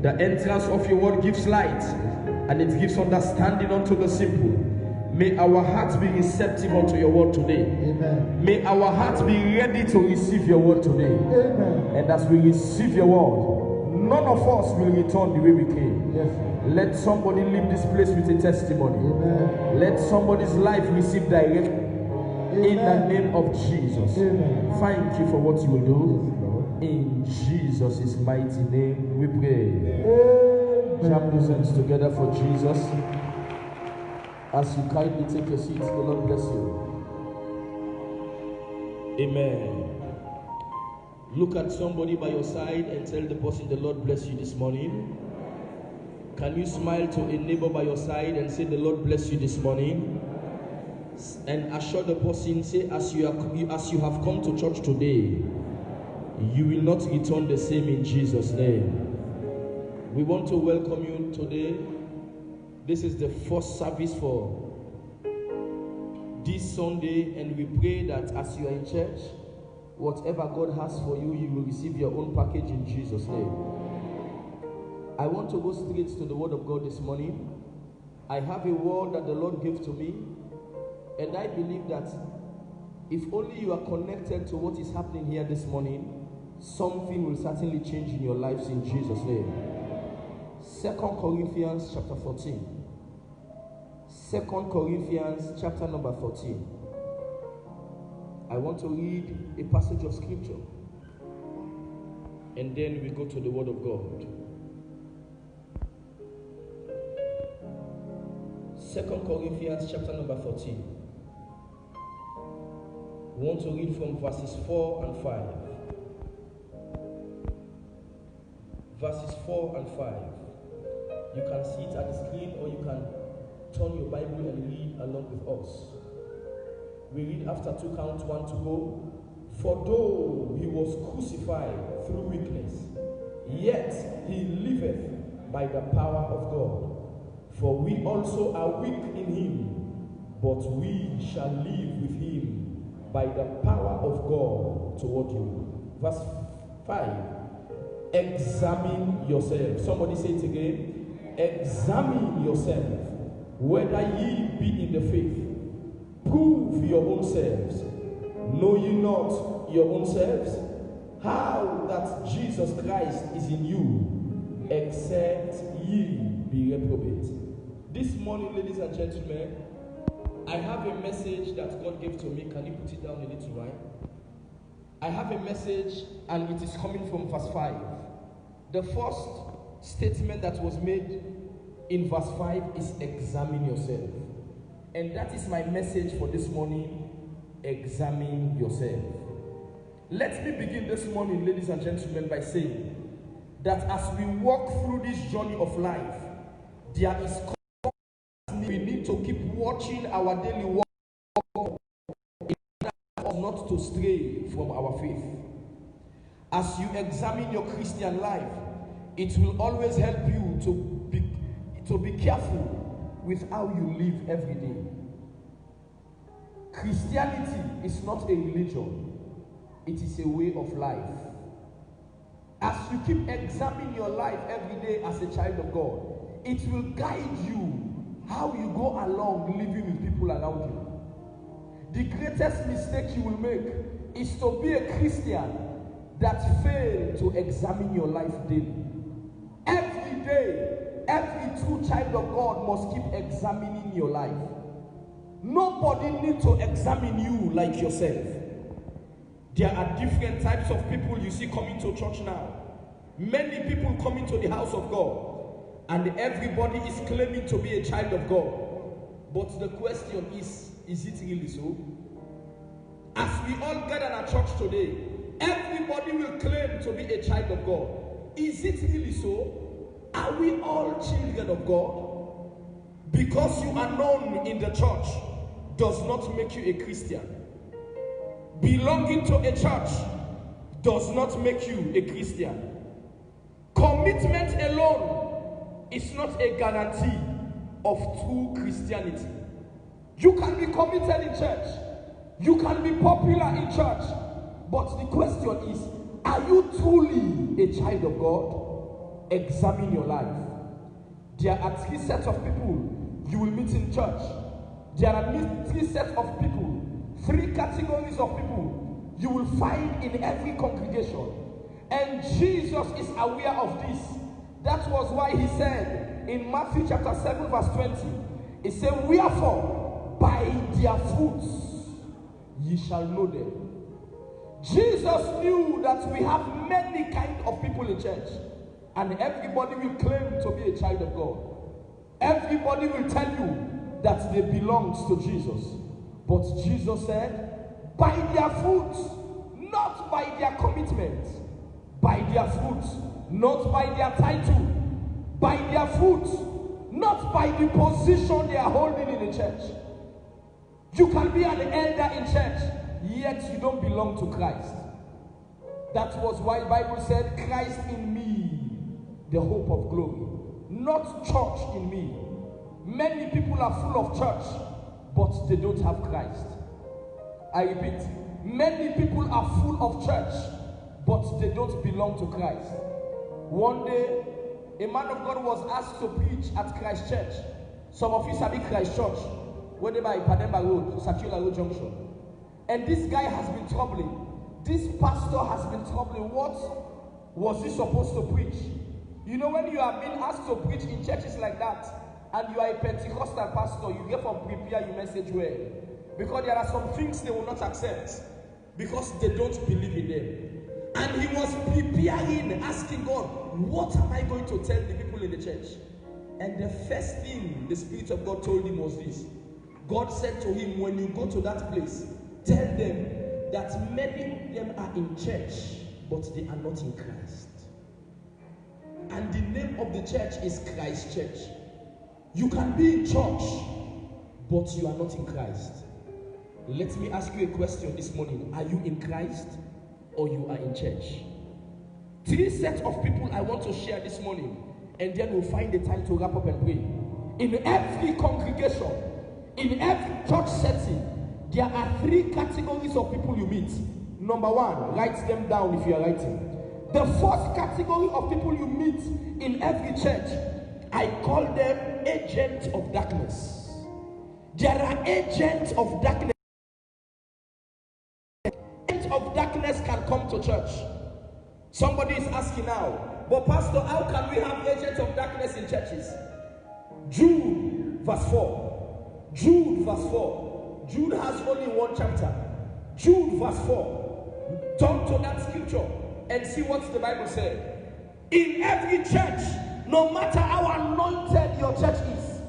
The entrance of your word gives light, and it gives understanding unto the simple. May our hearts be receptive unto your word today. Amen. May our hearts be ready to receive your word today. Amen. And as we receive your word, none of us will return the way we came. Yes. Let somebody leave this place with a testimony. Amen. Let somebody's life receive direction. In the name of Jesus. Amen. Thank you for what you will do. In Jesus' mighty name we pray. Jam those hands together for Jesus. As you kindly take your seats, the Lord bless you. Amen. Look at somebody by your side and tell the person, the Lord bless you this morning. Can you smile to a neighbor by your side and say, the Lord bless you this morning? And assure the person, say, as you have come to church today, you will not return the same in Jesus' name. We want to welcome you today. This is the first service for this Sunday, and we pray that as you are in church, whatever God has for you, you will receive your own package in Jesus' name. I want to go straight to the word of God this morning. I have a word that the Lord gave to me, and I believe that if only you are connected to what is happening here this morning, something will certainly change in your lives in Jesus' name. 2 Corinthians chapter 14. 2 Corinthians chapter number 14. I want to read a passage of scripture, and then we go to the word of God. 2 Corinthians chapter number 14. We want to read from verses 4 and 5. Verses 4 and 5. You can see it at the screen, or you can turn your Bible and read along with us. We read after 2 count, 1 to go. For though he was crucified through weakness, yet he liveth by the power of God. For we also are weak in him, but we shall live with him by the power of God toward you. Verse 5. Examine yourself. Somebody say it again. Examine yourself, whether ye be in the faith. Prove your own selves. Know ye not your own selves, how that Jesus Christ is in you, except ye be reprobate. This morning, ladies and gentlemen, I have a message that God gave to me. Can you put it down a little, right? I have a message, and it is coming from verse 5. The first statement that was made in verse 5 is examine yourself. And that is my message for this morning. Examine yourself. Let me begin this morning, ladies and gentlemen, by saying that as we walk through this journey of life, there is we need to keep watching our daily walk in order not to stray from our faith. As you examine your Christian life, it will always help you to be careful with how you live every day. Christianity is not a religion, it is a way of life. As you keep examining your life every day as a child of God, it will guide you how you go along living with people around you. The greatest mistake you will make is to be a Christian that fail to examine your life daily. Every day, every true child of God must keep examining your life. Nobody needs to examine you like yourself. There are different types of people you see coming to church now. Many people coming to the house of God, and everybody is claiming to be a child of God. But the question is it really so? As we all gather at church today, everybody will claim to be a child of God. Is it really so? Are we all children of God? Because you are known in the church does not make you a Christian. Belonging to a church does not make you a Christian. Commitment alone is not a guarantee of true Christianity. You can be committed in church. You can be popular in church. But the question is, are you truly a child of God? examine your life. There are three sets of people you will meet in church. There are three sets of people, three categories of people you will find in every congregation. And Jesus is aware of this. That was why he said in Matthew chapter 7 verse 20, he said, wherefore by their fruits ye shall know them. Jesus knew that we have many kinds of people in church, and everybody will claim to be a child of God. Everybody will tell you that they belong to Jesus. But Jesus said, by their fruits, not by their commitment, by their fruits, not by their title, by their fruits, not by the position they are holding in the church. You can be an elder in church, yet you don't belong to Christ. That was why the Bible said, Christ in me, the hope of glory. Not church in me. Many people are full of church, but they don't have Christ. I repeat, many people are full of church, but they don't belong to Christ. One day, a man of God was asked to preach at Christ Church. Some of you sabi Christ Church, where they by Pademba Road, Satula Road Junction. And this guy has been troubling. This pastor has been troubling. What was he supposed to preach? You know, when you are being asked to preach in churches like that, and you are a Pentecostal pastor, you get from prepare your message well. Because there are some things they will not accept, because they don't believe in them. And he was preparing, asking God, what am I going to tell the people in the church? And the first thing the Spirit of God told him was this. God said to him, when you go to that place, tell them that many of them are in church, but they are not in Christ. And the name of the church is Christ Church. You can be in church, but you are not in Christ. Let me ask you a question this morning. Are you in Christ or you are in church? Three sets of people I want to share this morning, and then we'll find the time to wrap up and pray. In every congregation, in every church setting, there are three categories of people you meet. Number one, write them down if you are writing. The first category of people you meet in every church, I call them agents of darkness. There are agents of darkness. Agents of darkness can come to church. Somebody is asking now, but Pastor, how can we have agents of darkness in churches? Jude verse 4. Jude verse 4. Jude has only one chapter. Jude verse 4. Turn to that scripture and see what the Bible said. In every church, no matter how anointed your church is,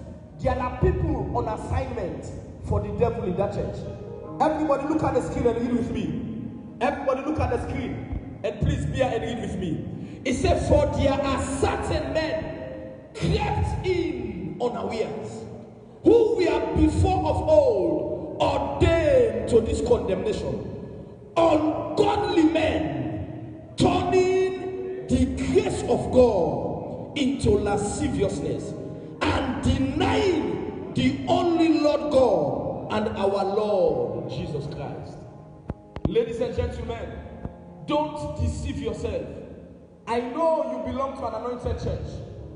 there are people on assignment for the devil in that church. Everybody look at the screen and read with me. Everybody look at the screen and please bear and read with me. It says, for there are certain men crept in unawares, who were before of old ordained to this condemnation. Ungodly men, turning the grace of God into lasciviousness, and denying the only Lord God and our Lord Jesus Christ. Ladies and gentlemen, don't deceive yourself. I know you belong to an anointed church.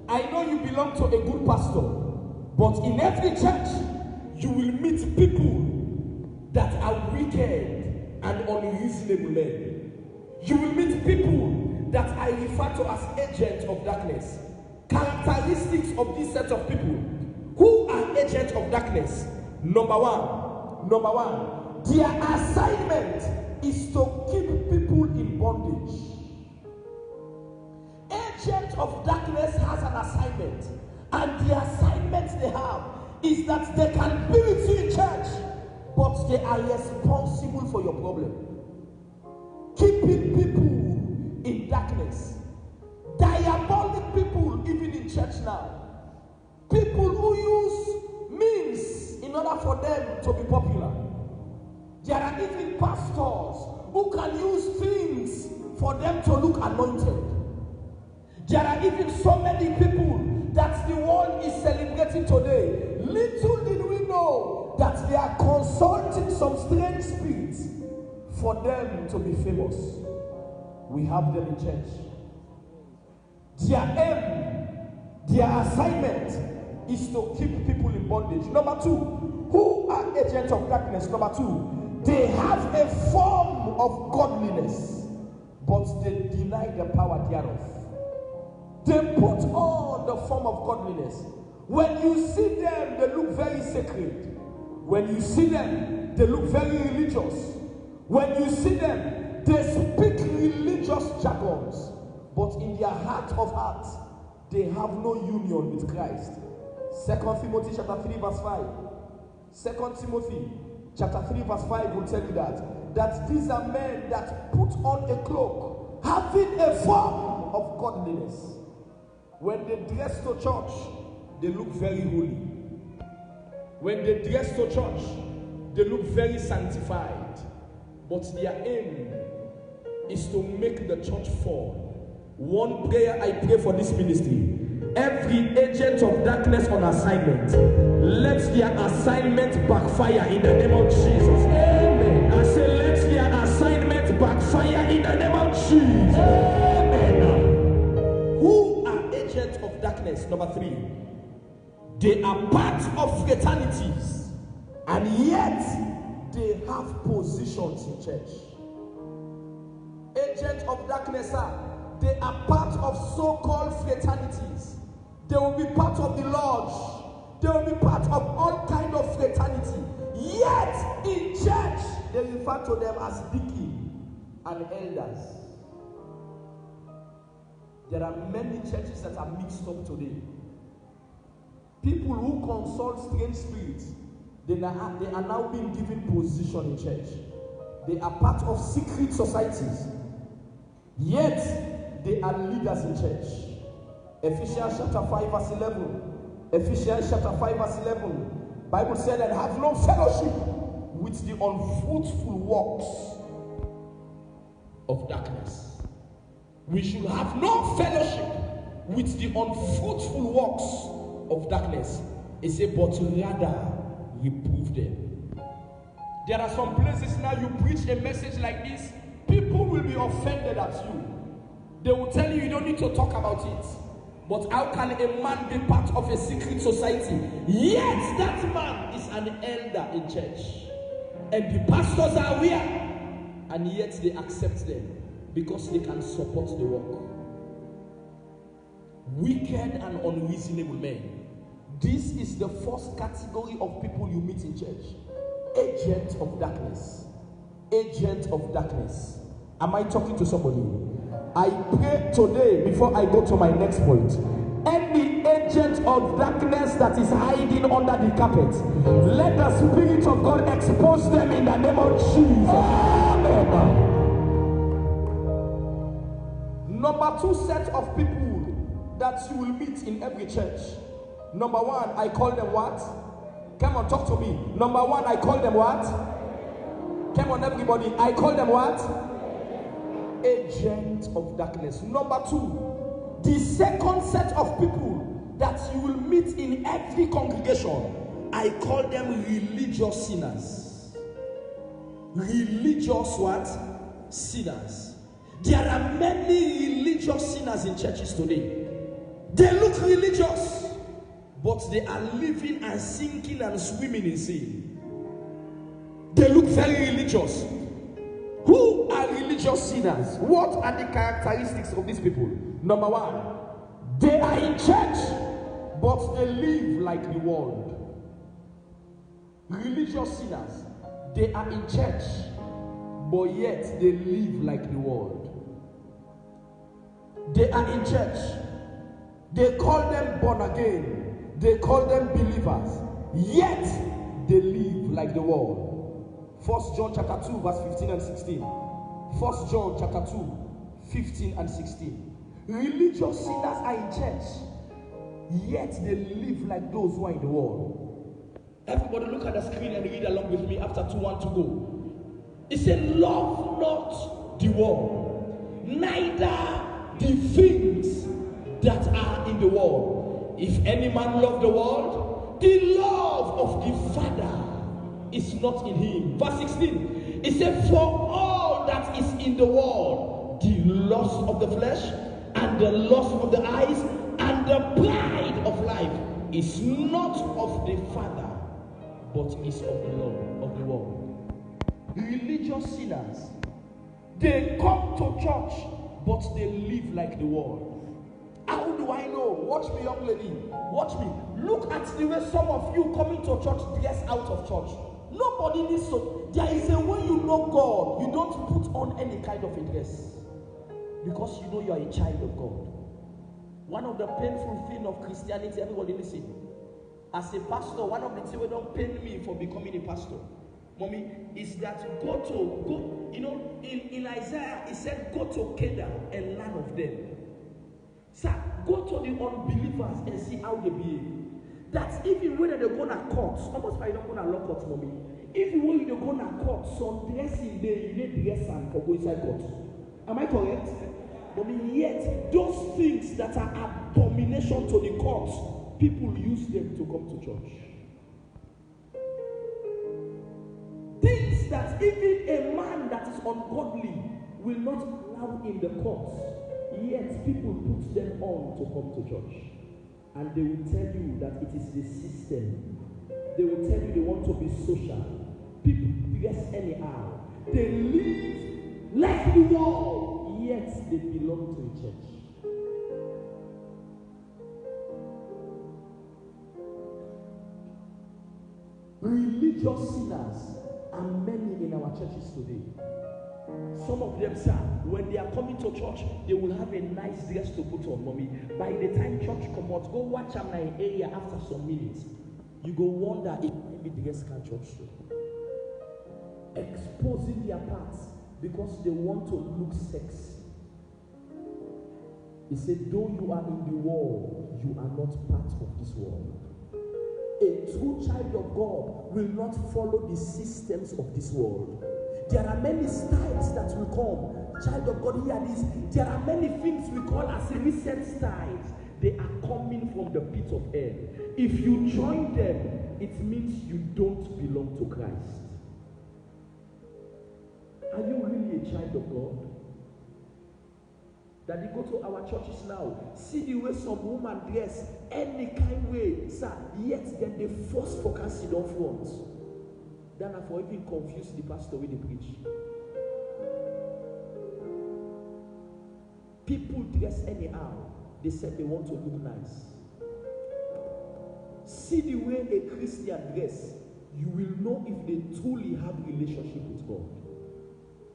I know you belong to a good pastor. But in every church, you will meet people that are wicked and unreasonable men. You will meet people that I refer to as agents of darkness. Characteristics of this set of people. Who are agents of darkness? Number one, their assignment is to keep people in bondage. Agent of darkness has an assignment, and the assignment they have is that they can be with you in church, but they are responsible for your problem. Keeping people in darkness. Diabolic people even in church now. People who use means in order for them to be popular. There are even pastors who can use things for them to look anointed. There are even so many people that the world is celebrating today. Little did we know that they are consulting some strange spirits for them to be famous. We have them in church. Their aim, their assignment is to keep people in bondage. Number two, who are agents of darkness? Number two, they have a form of godliness, but they deny the power thereof. They put on the form of godliness. When you see them, they look very sacred. When you see them, they look very religious. When you see them, they speak religious jargons, but in their heart of hearts, they have no union with Christ. 2 Timothy chapter 3 verse 5. 2 Timothy chapter 3 verse 5 will tell you that these are men that put on a cloak, having a form of godliness. When they dress to church, they look very holy. When they dress to church, they look very sanctified. But their aim is to make the church fall. One prayer I pray for this ministry: every agent of darkness on assignment, let their assignment backfire in the name of Jesus. Amen. I say, let their assignment backfire in the name of Jesus. Amen. Who are agents of darkness? Number three, they are part of fraternities, and yet they have positions in church. Agents of darkness they are part of so-called fraternities. They will be part of the lodge. They will be part of all kind of fraternity. Yet in church, they refer to them as deacon and elders. There are many churches that are mixed up today. People who consult strange spirits, they are now being given position in church. They are part of secret societies. Yet they are leaders in church. Ephesians chapter 5 verse 11. Ephesians chapter 5 verse 11. Bible said, and have no fellowship with the unfruitful works of darkness. We should have no fellowship with the unfruitful works of darkness. It said, but rather reprove them. There are some places now you preach a message like this, people will be offended at you. They will tell you don't need to talk about it. But how can a man be part of a secret society? Yet that man is an elder in church. And the pastors are aware. And yet they accept them because they can support the work. Wicked and unreasonable men. This is the first category of people you meet in church. Agent of darkness. Agent of darkness. Am I talking to somebody? I pray today, before I go to my next point, any agent of darkness that is hiding under the carpet, let the Spirit of God expose them in the name of Jesus. Amen. Number two set of people that you will meet in every church. Number one, I call them what? Come on, talk to me. Number one, I call them what? Come on, everybody. I call them what? Agent of darkness. Number two, the second set of people that you will meet in every congregation, I call them religious sinners. Religious what? Sinners. There are many religious sinners in churches today. They look religious, but they are living and sinking and swimming in sin. They look very religious. Who are religious sinners? What are the characteristics of these people? Number one, they are in church, but they live like the world. Religious sinners, they are in church, but yet they live like the world. They are in church. They call them born again. They call them believers. Yet they live like the world. 1 John chapter 2 verse 15 and 16. 1 John chapter 2, 15 and 16. Religious sinners are in church, yet they live like those who are in the world. Everybody look at the screen and read along with me after 2:1 to go. It said, love not the world, neither the things that are in the world. If any man love the world, the love of the Father is not in him. Verse 16, it said, for all that is in the world, the lust of the flesh, and the lust of the eyes, and the pride of life is not of the Father, but is of the Lord, of the world. Religious sinners, they come to church, but they live like the world. How do I know? Watch me, young lady. Watch me. Look at the way some of you coming to church dress out of church. Nobody needs to. There is a way you know God. You don't put on any kind of a dress, because you know you are a child of God. One of the painful things of Christianity, everybody listen. As a pastor, one of the things that don't pain me for becoming a pastor, mommy, is that go, you know, in Isaiah, it said, go to Kedar and learn of them. Sir, go to the unbelievers and see how they behave. That's even when they're going to court. Almost like you're not going to lock court, mommy. Even when you're going to court, some dressing day, you need dress and for go inside court. Am I correct? Mommy, yet those things that are abomination to the court, people use them to come to church. Things that even a man that is ungodly will not allow in the courts, yet people put them on to come to church. And they will tell you that it is the system. They will tell you they want to be social. People dress anyhow. They live like the world, yet they belong to a church. Religious sinners are many in our churches today. Some of them, sir, when they are coming to church, they will have a nice dress to put on, mommy. By the time church come out, go watch them in an area after some minutes. You go wonder if maybe the dress can church show. Exposing their parts because they want to look sexy. He said, though you are in the world, you are not part of this world. A true child of God will not follow the systems of this world. There are many styles that will come. Child of God, hear this. There are many things we call as recent styles. They are coming from the pit of hell. If you join them, it means you don't belong to Christ. Are you really a child of God? That you go to our churches now, see the way some women dress, any kind way, sir, yet then they force focus it on front. Then I for even confuse the pastor when they preach. People dress anyhow. They said they want to look nice. See the way a Christian dress, you will know if they truly have a relationship with God.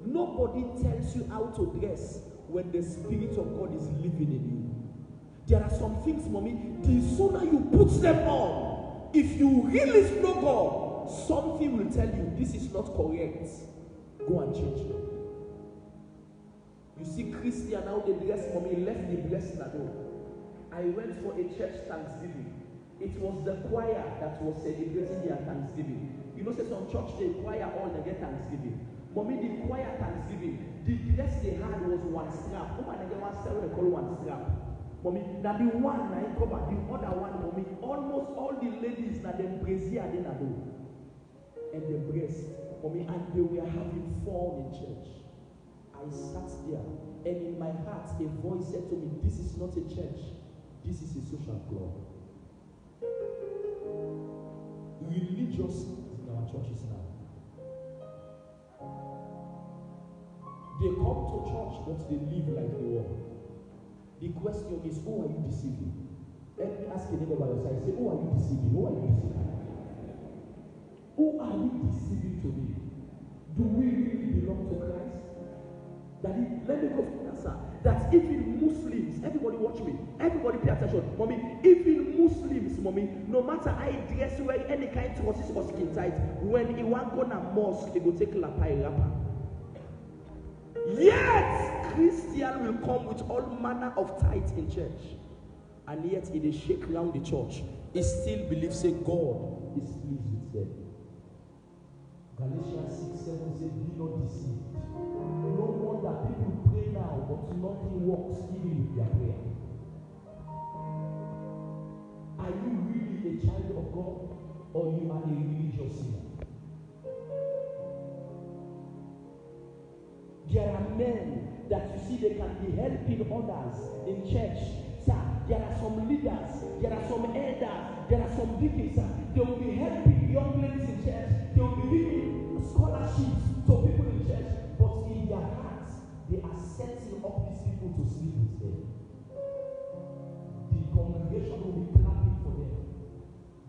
Nobody tells you how to dress when the Spirit of God is living in you. There are some things, mommy, the sooner you put them on, if you really know God, something will tell you this is not correct. Go and change it. You see Christian now they dress, mommy, left the blessing at home. I went for a church Thanksgiving. It was the choir that was celebrating their Thanksgiving. You know, say some church they choir all they get Thanksgiving. Mommy, the choir Thanksgiving, the dress they had was one strap. Oh, and they one strap, they call one strap. Mommy, now the one I cover, the other one, mommy, almost all the ladies na them brazier they na do. And the breast, mommy, and they were having fun in church. I sat there, and in my heart, a voice said to me, this is not a church, this is a social club. Religious in our churches now. They come to church, but they live like the world. The question is, who are you deceiving? Let me ask a neighbor by your side. Say, who are you deceiving? Who are you deceiving? Who are we deceiving today? Do we really belong to Christ? Let me go for the answer. That even Muslims, everybody watch me, everybody pay attention, mommy, even Muslims, mommy, no matter how he dress, wear any kind of trousers or skin tight, when he want go na mosque, he go take lapai rapper. Yet, Christian will come with all manner of tithes in church. And yet, if they shake around the church, he still believes say God is pleased with them. Galatians 6:7 says, be not deceived. No wonder people pray now, but nothing works even with their prayer. Are you really a child of God, or you are a religious sinner? There are men that you see they can be helping others in church. Sir, there are some leaders, there are some elders, there are some deacons, sir. They will be helping young ladies in church. They will be giving scholarships to people in church. But in their hearts, they are setting up these people to sleep with them. The congregation will be clapping for them,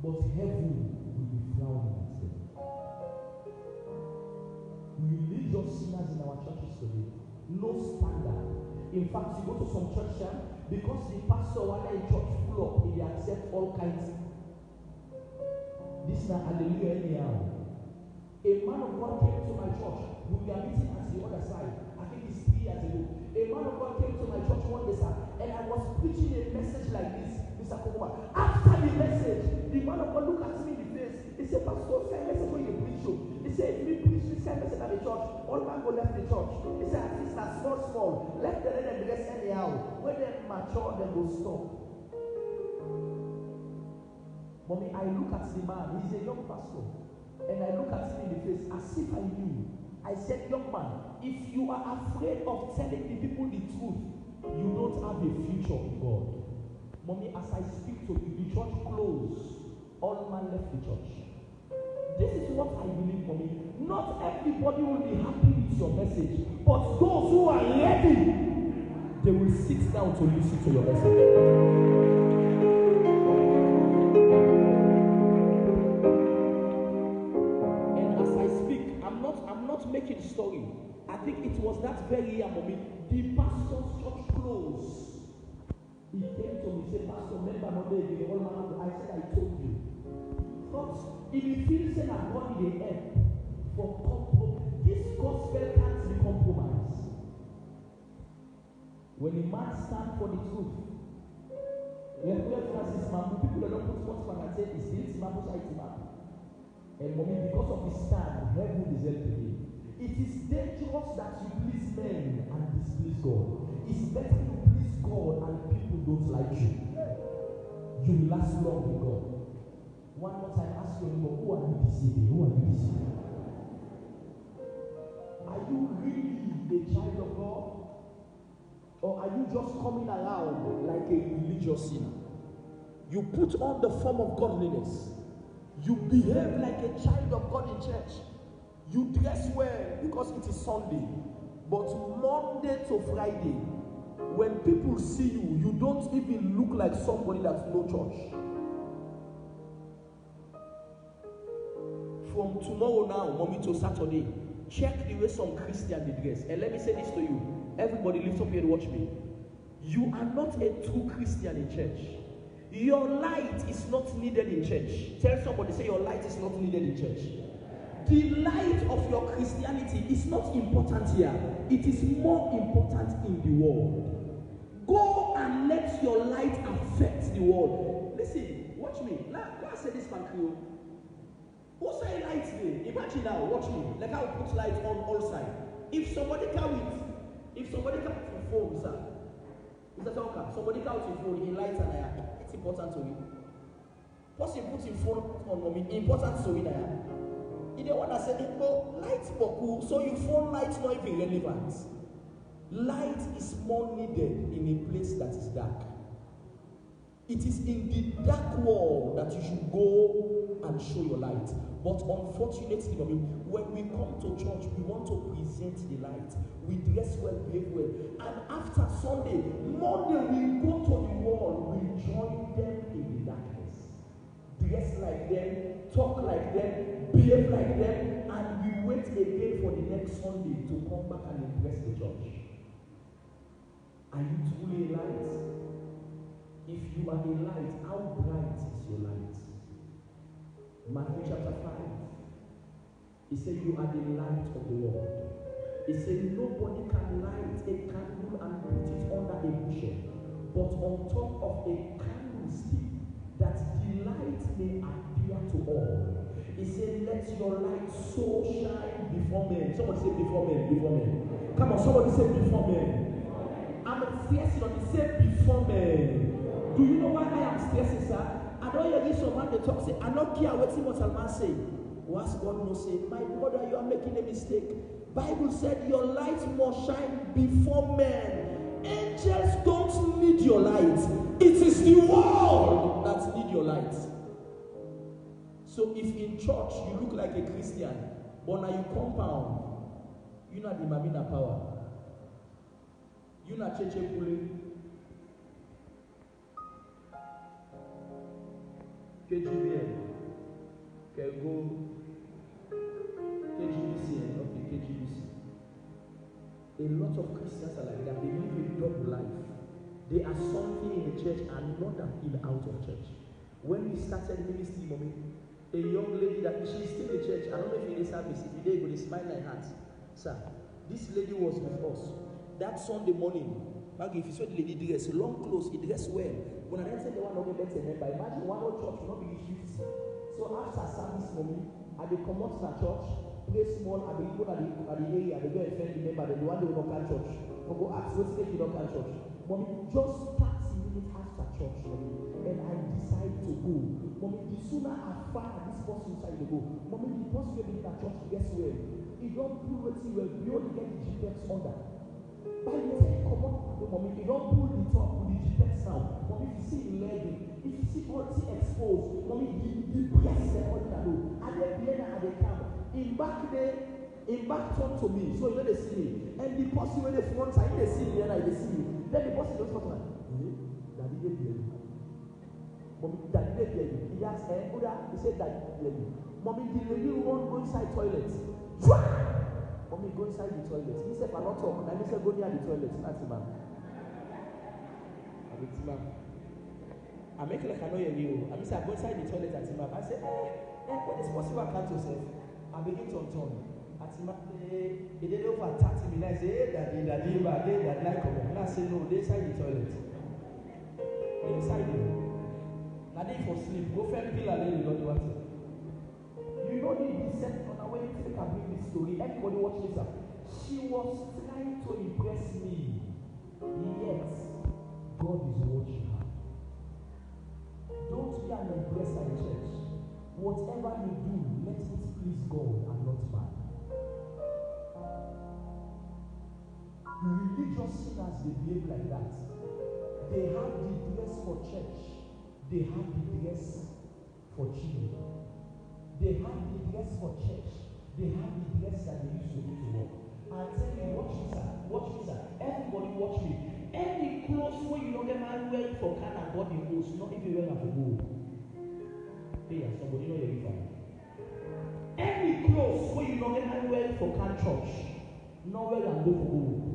but heaven will be frowning at them. Religious sinners in our churches today, no standard. In fact, you go to some church here, because the pastor while in church full up, he accept all kinds. This is not hallelujah anyhow. A man of God came to my church. We were meeting at the other side. I think it's 3 years ago. A man of God came to my church one day, sir, and I was preaching a message like this, Mr. Kokoma. After the message, the man of God looked at me in the face. He said, Pastor, what kind of message when you preach? He said, if you preach this kind of message at the church, all man go left the church. He said, at least that's small. Let the and dress anyhow. When they mature, they will stop. Mommy, I look at the man, he's a young pastor, and I look at him in the face as if I knew. I said, young man, if you are afraid of telling the people the truth, you don't have a future in God. Mommy, as I speak to you, the church closed. All man left the church. This is what I believe, Mommy. Not everybody will be happy with your message, but those who are ready, they will sit down to listen to your message. I'm not making story. I think it was that very year, Mommy, the pastor's church closed. He came to me, said, Pastor, remember Monday, the whole man. I said, I told you. Because if you feel say that God in the end for compromise, this gospel can't be compromised. When a man stands for the truth, we have Francis Mambu, people that don't put sports man and say, it's this Mambu side Mambu. And Mommy, because of his stand, heaven is helping him. It is dangerous that you please men and displease God. It's better to please God and people don't like you. You will last long with God. One more time, ask your neighbor, who are you deceiving? Who are you deceiving? Are you really a child of God? Or are you just coming around like a religious sinner? You put on the form of godliness. You behave like a child of God in church. You dress well because it is Sunday. But Monday to Friday, when people see you, you don't even look like somebody that's no church. From tomorrow now, Mommy, to Saturday, check the way some Christians dress. And let me say this to you. Everybody lift up here and watch me. You are not a true Christian in church. Your light is not needed in church. Tell somebody, say your light is not needed in church. The light of your Christianity is not important here. It is more important in the world. Go and let your light affect the world. Listen, watch me. Now, I say this man, who say light today? Imagine now, watch me. Like I will put light on all sides. If somebody come with phone, sir. Mr. Talker, somebody comes with phone in light and it's important to you. Person put in phone on Mommy, important to you. You don't want to say, no, light for cool, so your phone light not even relevant. Light is more needed in a place that is dark. It is in the dark world that you should go and show your light. But unfortunately, Mommy, when we come to church, we want to present the light. We dress well, behave well. And after Sunday, Monday, we go to the world, we join them in the darkness. Dress like them, talk like them, behave like them, and we wait again for the next Sunday to come back and impress the church. Are you truly a light? If you are a light, how bright is your light? Matthew chapter 5. He said, you are the light of the world. He said, nobody can light a candle and put it under a bushel, but on top of a candlestick, that the light may appear to all. He said, let your light so shine before men. Somebody say before men, before men. Come on, somebody say before men. I'm stressing on it, say before men. Do you know why I am stressing, sir? I don't hear this man they talk, say, I don't care what a man say. Once God knows, say, my brother, you are making a mistake. Bible said your light must shine before men. Angels don't need your light. It is the world that need your light. So if in church you look like a Christian, but now you compound, you not the Mamina power. You not Cheche Pule. KGBN. Can go KGBC, okay, KGBC. A lot of Christians are like that. They live a double life. They are something in the church and not a thing out of church. When we started ministry, mommy, a young lady that she's still in the church. I don't know if in the service, if you did, but they smile like hands. Sir, this lady was with us that Sunday morning. If you saw the lady dress, long clothes, he dressed well. When I said the one of the best member, imagine one of church will not be shift. So after service, mommy, I will come out to the church, play small, I will go at the area, they go and friend the member, the one they will not come church. I go ask, what's the you don't come church? Mommy, just 30 minutes after church, mommy, and I decide to go. Mommy, the sooner I find this person inside the go, mommy, the person will be in the church, guess where? He don't pull what he will, we only get the GPS under. By the time come on, mommy, you don't pull the top with the GPS now. Mommy, if you see 11, if you see all exposed, mommy, the breast is all that low. And then at the camp, in back there, in back talk to me, so you know they see me. And the person when they front side, they see me, and they see me. Then the person just talk like, Daddy, they hear you. Mommy, Daddy, they hear you. He asked, he said, Daddy, they hear you. Mommy, the lady won't go inside toilet. Mommy, go inside the toilet. He said, I'm not talking. I said, go near the toilet. That's him, man. I make like I know you. I said, I go inside the toilet at him. I said, what is possible? I can't yourself. I begin to turn. At him, he did over 30 minutes. I say, Daddy, like him. I say, no, they inside the toilet. They inside it. Now they for sleep. Go find pillar, lady, don't do what. You know the set on our way to make a bring this story. Everybody watch this up. She was trying to impress me. Yet, God is watching her. Don't be an impresser in church. Whatever you do, let it please God and not man. Religious sinners, they behave like that. They have the dress for church. They have the dress for children. They have the dress for church. They have the dress that they used to do to work. I tell you, watch me, sir. Watch me, sir. Everybody watch me. Any clothes where you don't get married wear for kind of body clothes, not if you wear for gold. Hey, somebody know you're fine. Any clothes where you don't get married wear for kind church, not wear and go for gold.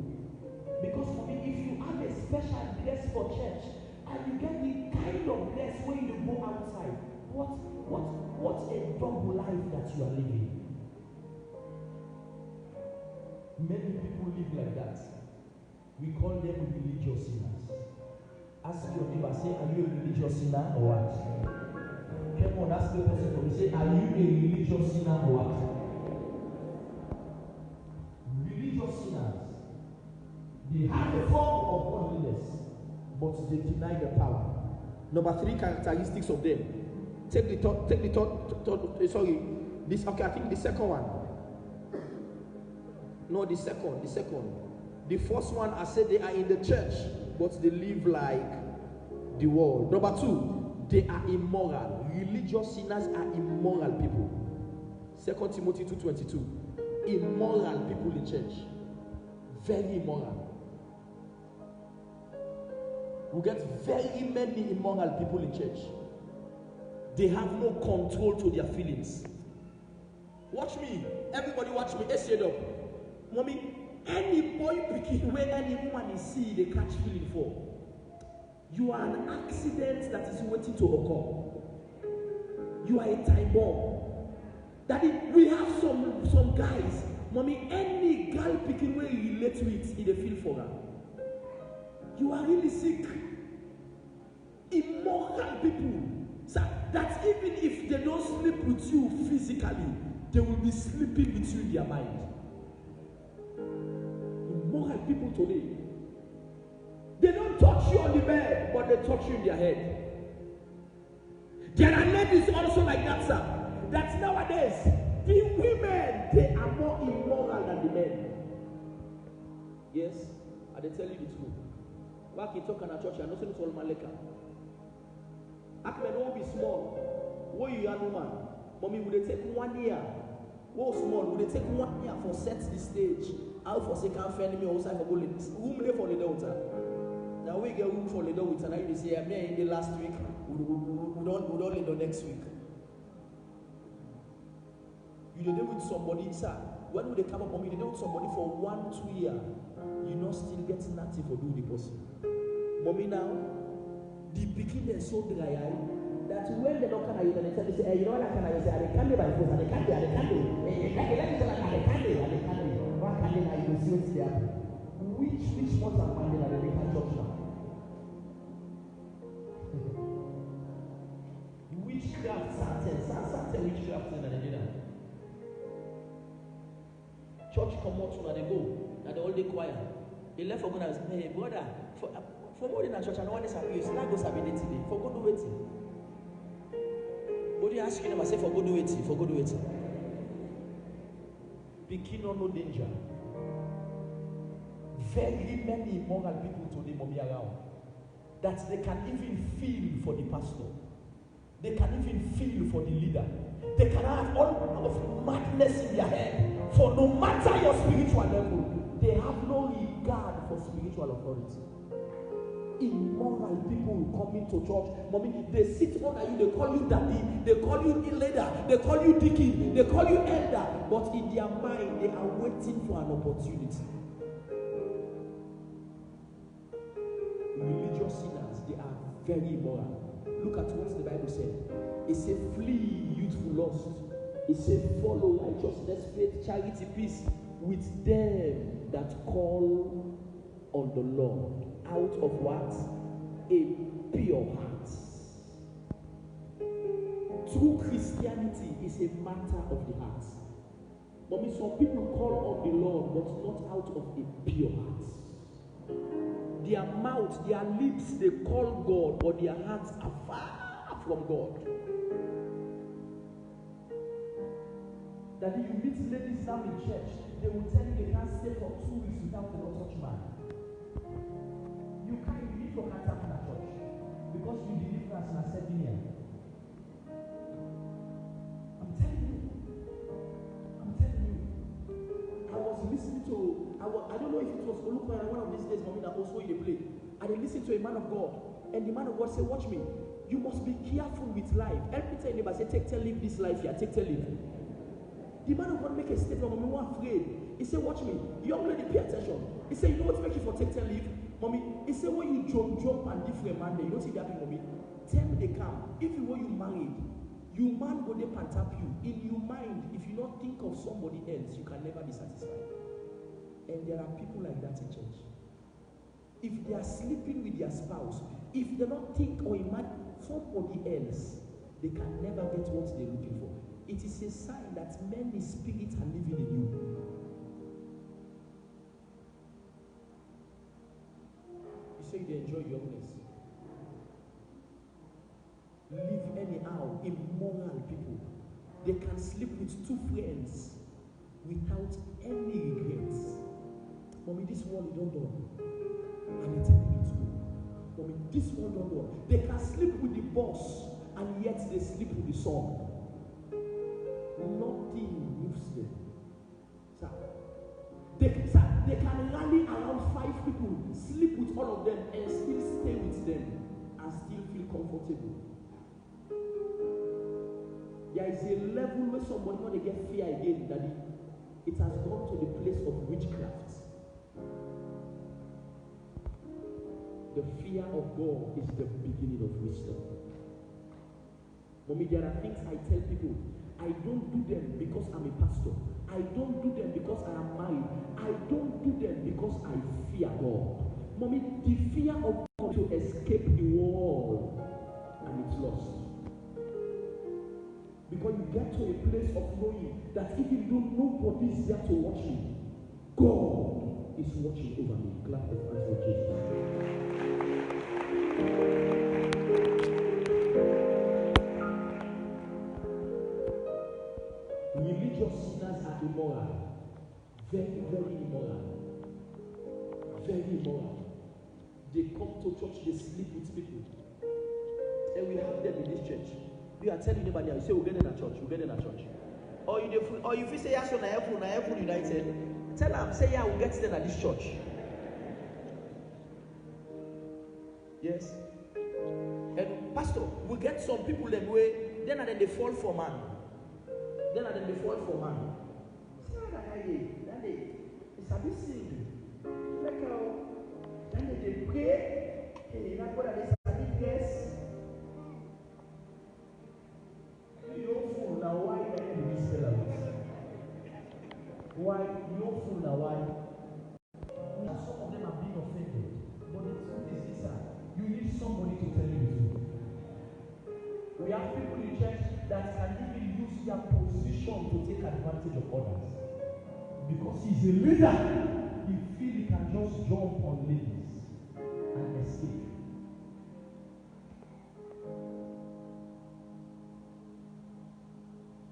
Because for me, if you have a special dress for church and you get the kind of dress where you go outside, what a double life that you are living. Many people live like that. We call them religious sinners. Ask your neighbor, say, are you a religious sinner or what? Come on, ask the person for me, say, are you a religious sinner or what? Religious sinners, they have a form of godliness, but they deny the power. Number 3 characteristics of them. Take the third, sorry, this, okay, I think the second one. No, the second. The first one, I said they are in the church, but they live like the world. Number 2, they are immoral. Religious sinners are immoral people. 2 Timothy 2:22. Immoral people in church. Very immoral. We get very many immoral people in church. They have no control to their feelings. Watch me. Everybody watch me. Let's stand up. Mommy, any boy picking where any woman is see, they catch feeling for. You are an accident that is waiting to occur. You are a time bomb. Daddy, we have some guys. Mommy, any girl picking where you relate to it, in the feel for her. You are really sick. Immoral people. So that even if they don't sleep with you physically, they will be sleeping with you in their mind. Immoral people today. They don't touch you on the bed, but they touch you in their head. There are ladies also like that, sir. That nowadays, The women, they are more immoral than the men. Yes, I tell you the truth. Back in talk in a church, I know it's all Maleka. Akmen won't be small. What you are no man. Mommy, would they take 1 year? What small? Would they take 1 year for set the stage? How for second friend me outside for bullet? Room lay for the daughter. Now we get room for the daughter. Now you say I'm here in the last week. We don't lay the next week. You deal with somebody, sir. When will they come up on me? They deal with somebody for 1-2 years. You not still get nothing for doing the person. Mommy now, the beginning is so dry that when they don't come at you, they tell you, say, hey, you know what I can say? I can't by force, I can't. Let me tell you, I can't. What can I do? See what's there? Which ones are finding at the American church now? Witchcraft, certain witchcraft in Nigeria. Church come out when they go, and they all the choir. They left for God and say, hey brother, for more than a church, I don't want this abuse. Now go Saturday today. For God do it. What do you ask them? I say for God do it. For God do it. Begin on no danger. Very many immoral people today will be around that they can even feel for the pastor. They can even feel for the leader. They can have all of madness in their head. For no matter your spiritual level, they have no regard for spiritual authority. Immoral people will come into church. Mommy, they sit under you, they call you daddy, they call you leader, they call you deacon, they call you elder. But in their mind, they are waiting for an opportunity. Religious sinners, they are very immoral. Look at what the Bible said. It said, flee youthful lust. It said, follow righteousness, faith, charity, peace with them that call on the Lord. Out of what? A pure heart. True Christianity is a matter of the heart. But some people call on the Lord, but not out of a pure heart. Their mouth, their lips, they call God, but their hearts are far from God. That if you meet ladies now in church, they will tell you they can't stay for 2 weeks without the Lord touch man. You can't leave your hands up in a church because you believe as an Assemblian. I'm telling you. I was listening to, I don't know if it was Olukoya one of these days, mommy, that also in the play. And I listened to a man of God, and the man of God said, watch me, you must be careful with life. Every time neighbor say, take live this life here, take live. The man of God make a statement, mommy, we're afraid. He said, watch me, young lady, pay attention. He said, you know what make you for take leave? Mommy, he said, when you jump and different man, you don't see that mommy. Tell me they come. If you were you married, you man go there and tap you. In your mind, if you not think of somebody else, you can never be satisfied. And there are people like that in church. If they are sleeping with their spouse, if they don't think or imagine somebody else, they can never get what they're looking for. It is a sign that many spirits are living in you. You say they enjoy youngness. Live anyhow, immoral people. They can sleep with 2 friends without any regrets. Mommy, this one you don't know. And they tell me the truth. Mommy, this one don't know. They can sleep with the boss and yet they sleep with the son. Nothing moves them. Sir, they can rally around 5 people, sleep with all of them, and still stay with them and still feel comfortable. There is a level where somebody, when they get fear again, that it has gone to the place of witchcraft. The fear of God is the beginning of wisdom. Mommy, there are things I tell people. I don't do them because I'm a pastor. I don't do them because I am married. I don't do them because I fear God. Mommy, the fear of God to escape the wall, and it's lost. Because you get to a place of knowing that even though nobody is there to watch me, God is watching over me. Clap of hands for Jesus. Religious immoral. Very, very immoral. Very immoral. They come to church, they sleep with people. And we have them in this church. You are telling anybody, you say, we'll get in a church, we'll get in a church. Or if you say, yes, you're Naefu United, tell them, say, yeah, we'll get them at this church. Yes. And pastor, we get some people that way, then they fall for man. Then they fall for man. It's a bit silly. Then they pray. Hey, not what are they saying? Yes. You fool now. Why are you this fellow? Why you fool now? Why? Some of them are being offended. But the truth is this: you need somebody to tell you the truth. We have people in church that can even use their position to take advantage of others. Because he's a leader, he feels he can just jump on ladies and escape.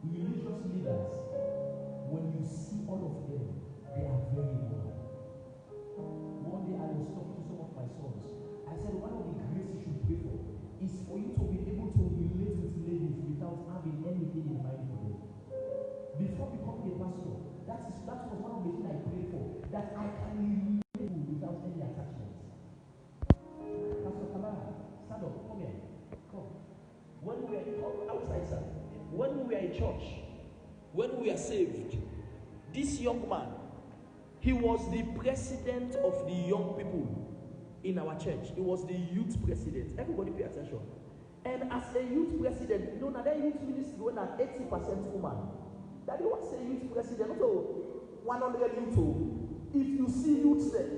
Religious leaders, when you see all of them, they are very moral. One day I was talking to some of my sons. I said, one of the graces you should pray for is for you to be able to relate with ladies without having anything in mind for them. Before becoming a pastor, that was one of the things I prayed for, that I can relate without any attachment. Pastor Kamara, stand up, come here, come. When we are outside, sir, when we are in church, when we are saved, this young man, he was the president of the young people in our church. He was the youth president. Everybody pay attention. And as a youth president, you know, now that youth ministry when an 80% woman. That he was a youth president. So 100 youth. If you see youth there,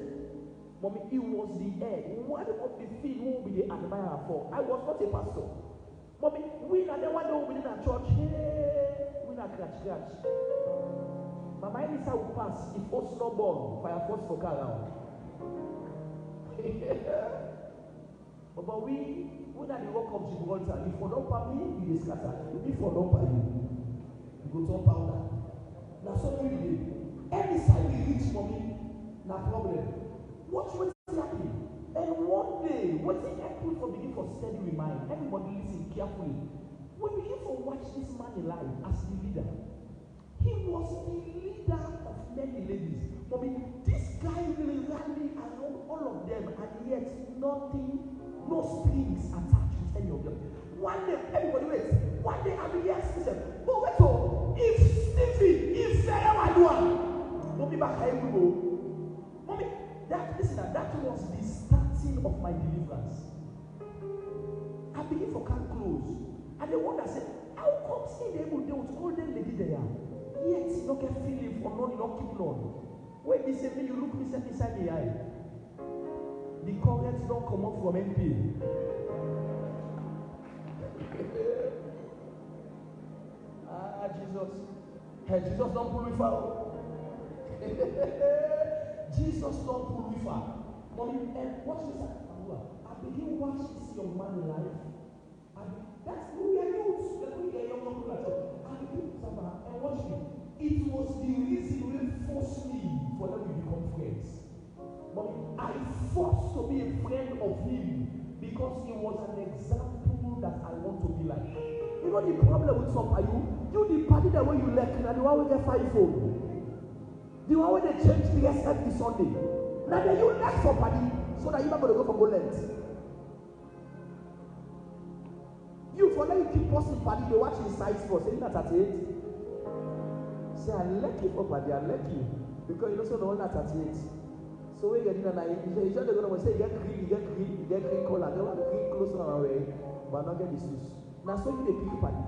mommy, he was the head. One of the things who will be the admirer for. I was not a pastor. Mommy, we are the one who will be in a church. Hey, we are scratch. My mind is how we pass. If us not born, fire force for car around. But we are the rock of Gibraltar. If for don't pay me, you is scatter. If for don't pay you, you go to powder. Now so we did. Any side we reach for me, no problem. Watch what's happening. And one day, what's the effort for begin for steady remind? Everybody listen carefully. We begin to watch this man alive as the leader. He was the leader of many ladies. But this guy will rally around all of them, and yet nothing, no strings attached with any of them. One day, everybody waits. One day, I will ask myself, oh, wait, so if Stevie, if Sarah Wadua, mommy back here we go. Mommy, that was the starting of my deliverance. I begin to come close, and the one that said, how come see they able to all them lady there? Yet you don't get feeling for none, you don't keep none. When they say me, you look me inside the eye. The currents don't come up from MP. Jesus. Hey, Jesus don't pull me far. Jesus don't pull me far. Mommy, and watch this. I begin to watch this young man in life. That's who we are youths. That's who we are young people at all. And watch me. It was the reason we forced me for them to become friends. But I forced to be a friend of him because he was an example that I want to be like. You know the problem with some are you the party that when you left, and the one with the 5-4. The one where they change dress every Sunday. Now then you left for party so that you're not going to go for gold length. You for now you keep posting party, they watch his size for saying that at 8. Say I like you for party, I like you. Because you know so the one at 8. So when you're in a night, you just going to say get green color, they want green clothes on our way, but not get the shoes. Now so you pick party.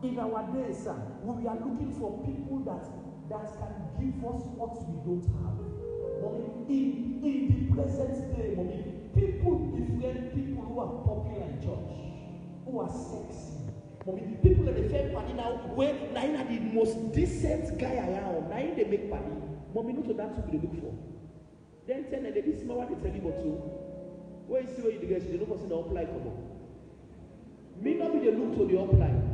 In our days, we are looking for people that can give us what we don't have. Mommy, in the present day, mommy, different people who are popular in church, who are sexy. Mommy, people at the fair party now, where Nine are the most decent guy around, Nine they make party. Mommy, not to that's what they look for. Then tell them, this is what they tell you about too. Where you see where you guys, they don't see the upline come on. Me not be the look to the upline.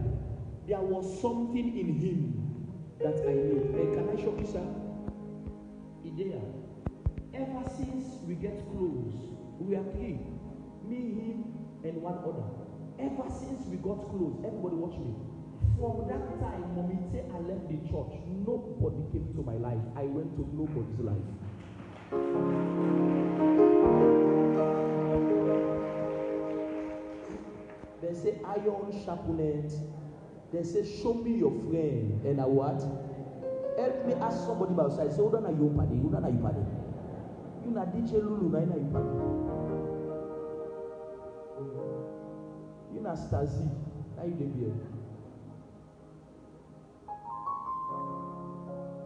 There was something in him that I need. And can I shock you, sir? Idea. Ever since we get close, we are three. Me, him, and one other. Ever since we got close, everybody watch me. From that time, mommy say I left the church, nobody came to my life. I went to nobody's life. They say iron sharpened. They say show me your friend, and I what? Help me ask somebody by outside. Say, who don't you party? Who don't you party? You na DJ Lulu, na you party. You na Stasi, na you dey here.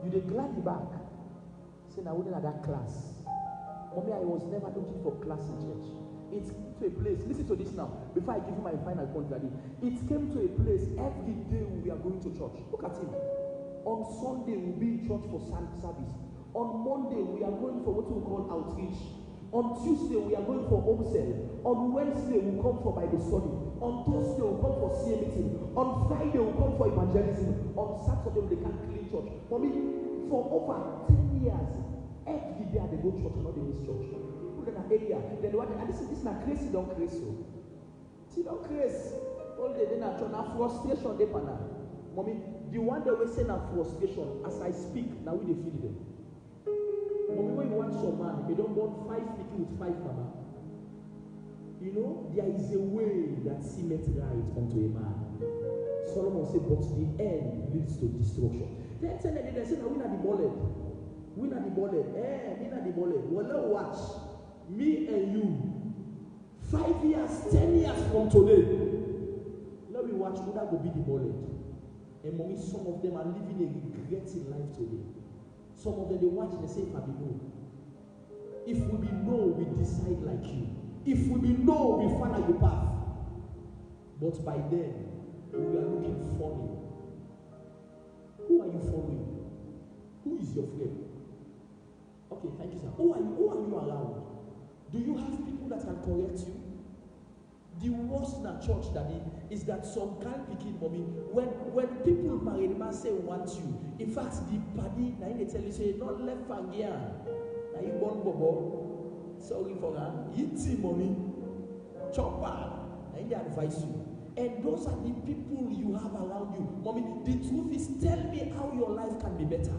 You dey glad the back. Say na wouldn't that class. Mommy, I was never looking for class in church. It came to a place. Listen to this now. Before I give you my final point, Daddy. It came to a place every day we are going to church. Look at him. On Sunday we'll be in church for service. On Monday we are going for what we call outreach. On Tuesday we are going for home cell. On Wednesday we'll come for Bible study. On Thursday we'll come for CA meeting. On Friday we'll come for evangelism. On Saturday they can't clean church. For me, for over 10 years, every day they go to church and not they miss church. People in that area, then what? And this is not crazy, don't crazy. See, don't crazy. All day they not frustration they pana. Mommy, the one that we say now frustration, as I speak, now we they feel them. Mommy, when you want some man, you don't want 5 people with 5 mama. You know, there is a way that seemeth right unto a man. Solomon said, but the end leads to destruction. Then they say, now we not the bullet. We not the bullet. We not the bullet. Well, let's watch. Me and you. 5 years, 10 years from today. Let me watch who that will be the bullet. And mommy, some of them are living a regretting life today. Some of them, they watch and they say, if I be no. If we be no, we decide like you. If we be no, we follow your path. But by then, we are looking funny. Who are you following? Who is your friend? Okay, thank you, sir. Who are you around? Do you have people that can correct you? The worst in a church, Daddy, is that some can't pick it, mommy. When people marry, they must say want you. In fact, the party, now they tell you, say, not left again. Now you born bobo. Sorry for that. Eat mommy. Chopper. Now they advise you. And those are the people you have around you. Mommy, the truth is, tell me how your life can be better.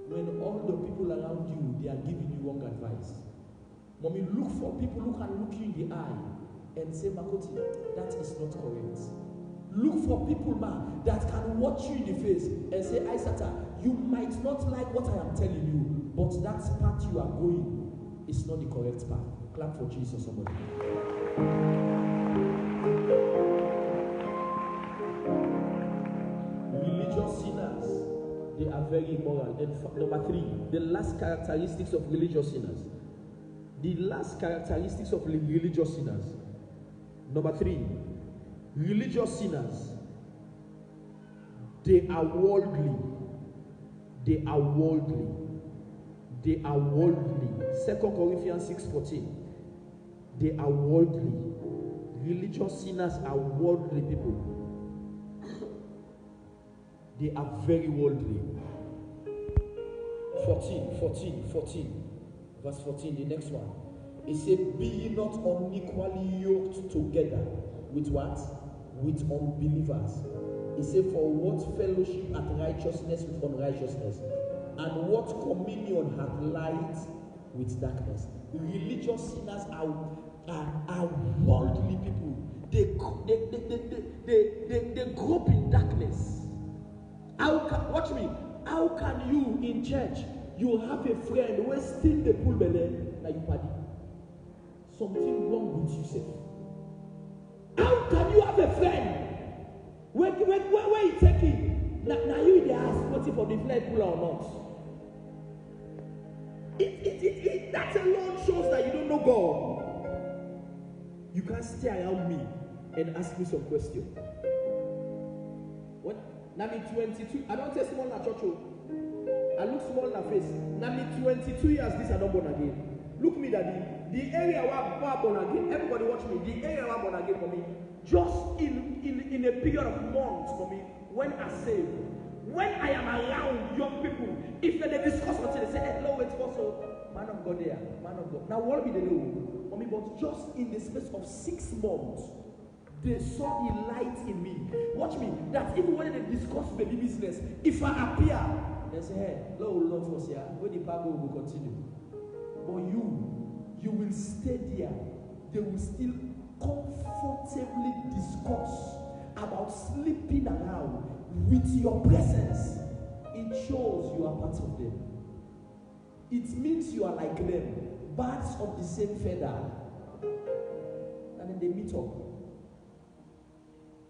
When all the people around you, they are giving you wrong advice. Mommy, look for people who can look you in the eye and say, Makoti, that is not correct. Look for people, man, that can watch you in the face and say, Aisata, you might not like what I am telling you, but that path you are going is not the correct path. Clap for Jesus, somebody. Religious sinners, they are very immoral. Then number 3, the last characteristics of religious sinners. The last characteristics of religious sinners. Number 3, religious sinners, they are worldly. They are worldly. They are worldly. 2 Corinthians 6:14. They are worldly. Religious sinners are worldly people. They are very worldly. 14. Verse 14, the next one. It says, be ye not unequally yoked together with what? With unbelievers. It says, for what fellowship hath righteousness with unrighteousness? And what communion hath light with darkness? Religious sinners are worldly people. They grope in darkness. Watch me. How can you in church, you have a friend who is still the pool belly, now you party? Something wrong with you, sir. How can you have a friend? Where you taking? Now you they ask what if for the flight pool or not? That alone shows that you don't know God. You can't stay around me and ask me some question. What? Now me 22. I don't say small na church. I look small in the face. Now me 22 years. This I don't born again. Look me, Daddy. The area where I'm born again. Everybody watch me. The area where I'm born again for me. Just in a period of months for me. When I saved, When I am around young people, if they discuss something, they say, hey, no, wait for so. Man of God there, man of God. Now, what will they do? Mommy, but just in the space of 6 months, they saw the light in me. Watch me. That even when they discuss baby business, if I appear, they say, hey, Lord will not force here. When the power will continue. But you will stay there. They will still comfortably discuss about sleeping around with your presence. It shows you are part of them. It means you are like them, birds of the same feather. And then they meet up.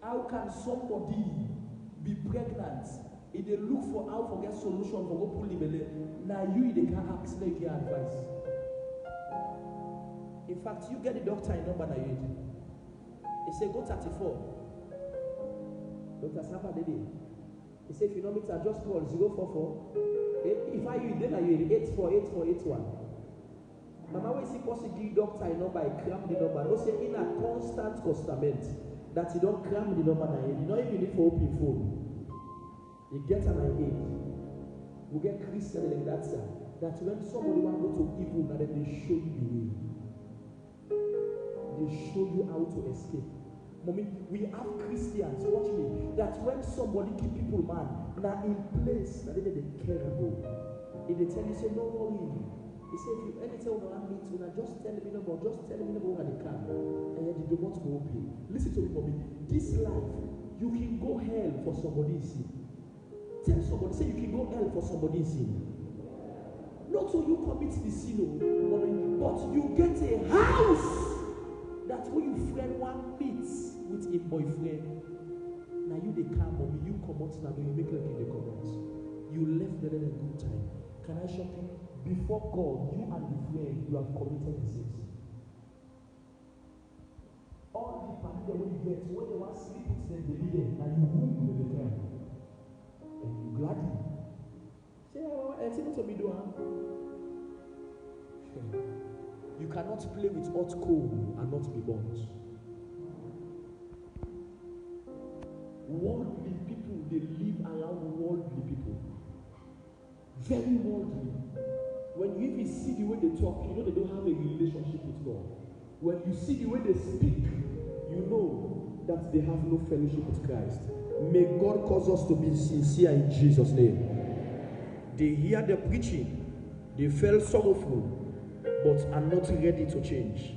How can somebody be pregnant if they look for how to get solution for go pull the belly? Now you they can ask like your advice. In fact, you get the doctor in number now you. He say go 34. Dr. Samba Dede. He say if you know me, just call 044. If I you then you 848481. Mama when see possibly doctor in number, I cram the number. No say in a constant customement that you don't cram the number now. You don't even need for open phone. You get an idea. We get Christian like that sir. That when somebody want to go to evil, then they show you the way. They show you how to escape. Mommy, we have Christians, watch me, that when somebody keep people man, now in place, that they terrible. If they tell you, say, no worry. He said, if you anytime want to meet, just tell me number, just tell me number when they can. And yet they do not go open. Listen to me, mommy. This life, you can go hell for somebody's sin. Tell somebody, say you can go hell for somebody's sin. Not so you commit the sin, mommy, but you get a house. That's when you friend one meets with a boyfriend. Now you they come, mommy, you come out now, you make like in the comments. You left there in a good time. Can I shock you? Before God, you and the friend, you have committed the same sin. All the party that when you get, when they want to sleep with them, they leave them, and you womb with the friend. And you gladly. Say, oh, I think to me do, huh? You cannot play with hot coal and not be burnt. Worldly people, they live around worldly people. Very worldly. When you even see the way they talk, you know they don't have a relationship with God. When you see the way they speak, you know that they have no fellowship with Christ. May God cause us to be sincere in Jesus' name. They hear the preaching, they felt sorrowful, but are not ready to change.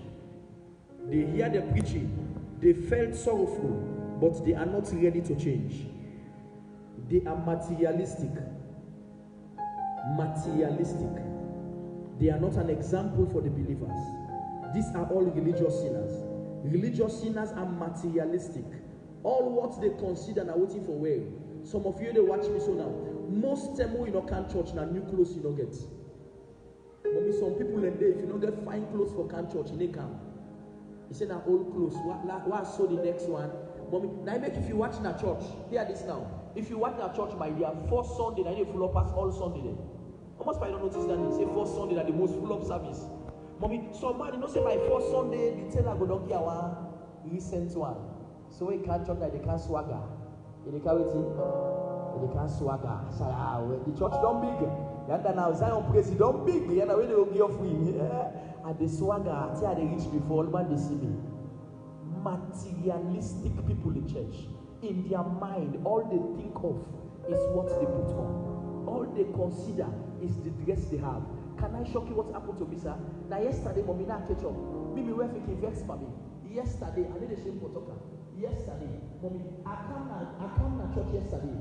They hear the preaching, they felt sorrowful, but they are not ready to change. They are materialistic. Materialistic. They are not an example for the believers. These are all religious sinners. Religious sinners are materialistic. All what they consider are waiting for well. Some of you, they watch me so now. Most temo in can church now new clothes you don't get. Mommy, some people in there, if you don't get fine clothes for can church, they come. You say now old clothes. What saw the next one? Mommy, now make if you watch in a church, hear this now. If you watch in a church, my dear, first Sunday, now you full up as all Sunday there. Almost I don't notice that they say first Sunday that the most full up service. Mommy, some man, you know, say my first Sunday, the tailor go down here one recent one. So we can't church like they can't swagger. They can't wait. They can't swagger. So the church don't big. Yanda now Zion praise don't big. Yanda when they will give free. And the swagger, till they reach before, man they see me. Materialistic people in church. In their mind, all they think of is what they put on. All they consider is the dress they have. Can I shock you what happened to me, sir? Now yesterday, mommy now catch up. Maybe where if you vex for me. Yesterday, I did a shame for talker. Yesterday, mommy, I come to church yesterday.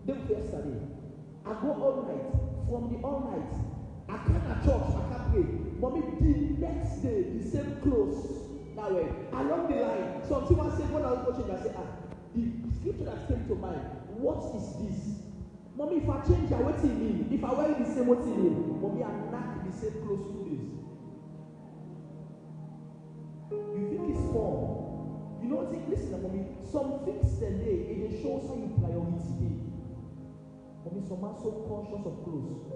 Then yesterday, I go all night. From the all night, I come to church, I can't pray. Mommy, the next day, the same clothes. Now along the line, some people say when I was watching, I say, the scripture that came to mind, what is this? Mommy, if I change, I what it mean? If I wear the same, what it mean? Mommy, I knock the same clothes 2 days. You think it's form? You know what? Listen, mommy. Some things today, it shows how you priority. Mommy, some man so conscious of clothes.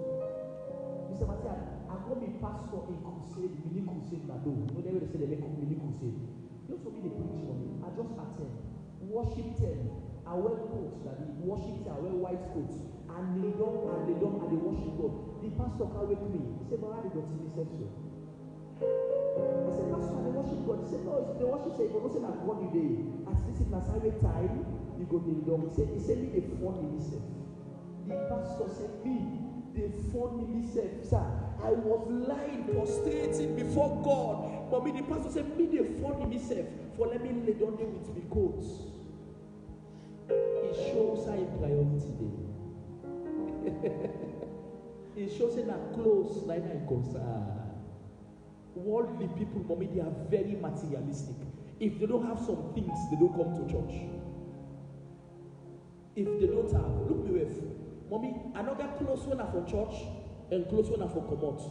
Mr. Matthias, I go be pastor in crusade, mini crusade, Nado. You know they say they make mini crusade. Just for me, they preach for me. I just attend, worship 10. I wear coats that the worship I wear white coats. And they worship God. The pastor carried me. He said, but how did you see this section? I said, Pastor, they worship God. He said, no, they worship say, but don't say that God you day. As this is Nazareth time, you go to the door. He said, me they phone himself. The pastor said, me, they phone himself. Sir, I was lying, prostrating before God. But me, the pastor said, me they phone himself for let me lay down there with me coats. It shows how priority day. It shows that close like that concern. Worldly people, mommy, they are very materialistic. If they don't have some things, they don't come to church. If they don't have, look me with, mommy, another close one for church and close one for commot.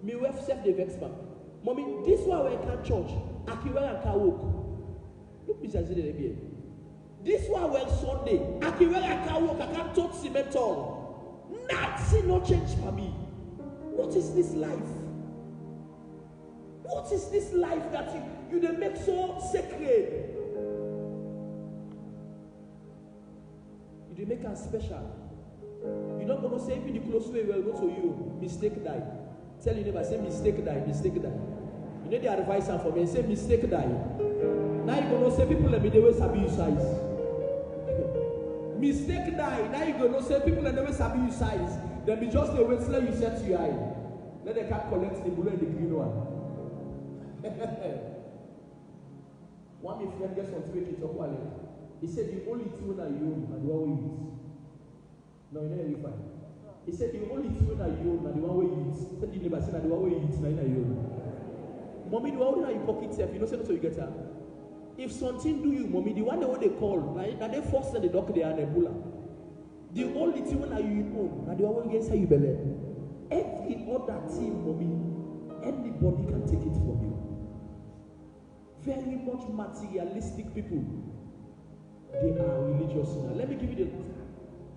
Me with self the vex back. Mommy, this one where I can church, Akiwara can walk. Look me say the this one where Sunday, Akiwara can walk, I can't touch cement all. Nothing no change for me. What is this life? What is this life that you they make so sacred? You they make us special. You're not gonna say if in the close way well not to you, mistake die. Tell you never say mistake die, mistake die. You know the advice for me, say mistake die. Now you're gonna say people let me the way sabi you size. Mistake die. Now you gonna say people that never sabi you size. Then be just the way let you set to your eye. Let the cat collect the blue and the green one. One my friend gets on Twitter to talk. He said the only two that you own are the one we use. No, you know you find. He said the only two that you own are the one we use. Said the neighbor said that the one we use now you own. Mommy, the one that you pocket self, you know say so you get her. If something do you, mommy, the one that they call, right? That they force the doctor they are Ebola. The only thing that you own, and the one against how you believe. Every other thing, mommy, anybody can take it from you. Very much materialistic people. They are religious now. Let me give you the.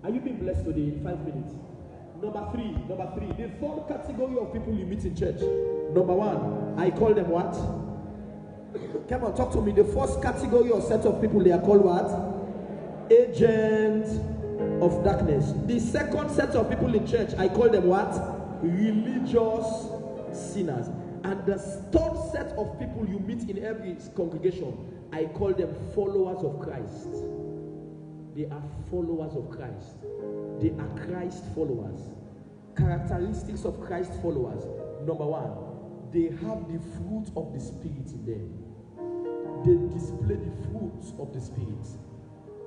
Are you being blessed today in 5 minutes? Number three. The third category of people you meet in church. Number one, I call them what? Come on, talk to me. The first category or set of people, they are called what? Agents of darkness. The second set of people in church, I call them what? Religious sinners. And the third set of people you meet in every congregation, I call them followers of Christ. They are followers of Christ. They are Christ followers. Characteristics of Christ followers. Number one, they have the fruit of the Spirit in them. They display the fruits of the Spirit.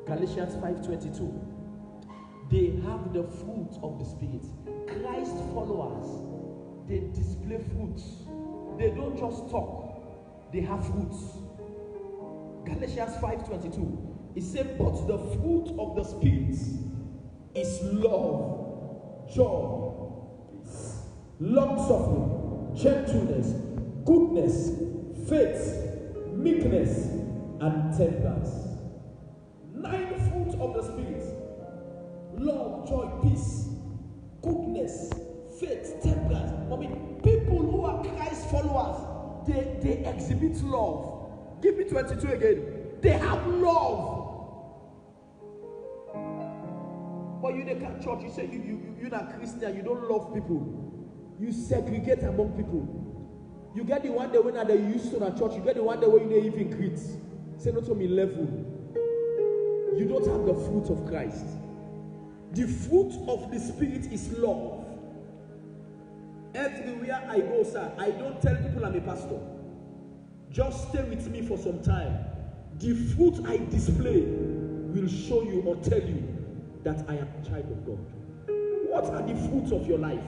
Galatians 5:22. They have the fruit of the Spirit. Christ followers, they display fruits. They don't just talk, they have fruits. Galatians 5:22. It says, but the fruit of the Spirit is love, joy, peace, long-suffering, gentleness, goodness, faith, meekness, and temperance. 9 fruits of the Spirit. Love, joy, peace, goodness, faith, temperance. I mean, people who are Christ followers, they exhibit love. Give me 22 again. They have love. But you in the church, you say you're not Christian, you don't love people. You segregate among people. You get the one that when they used to in a church, you get the one that when they even greet. Say not to me level. You don't have the fruit of Christ. The fruit of the Spirit is love. Everywhere I go, sir, I don't tell people I'm a pastor. Just stay with me for some time. The fruit I display will show you or tell you that I am a child of God. What are the fruits of your life?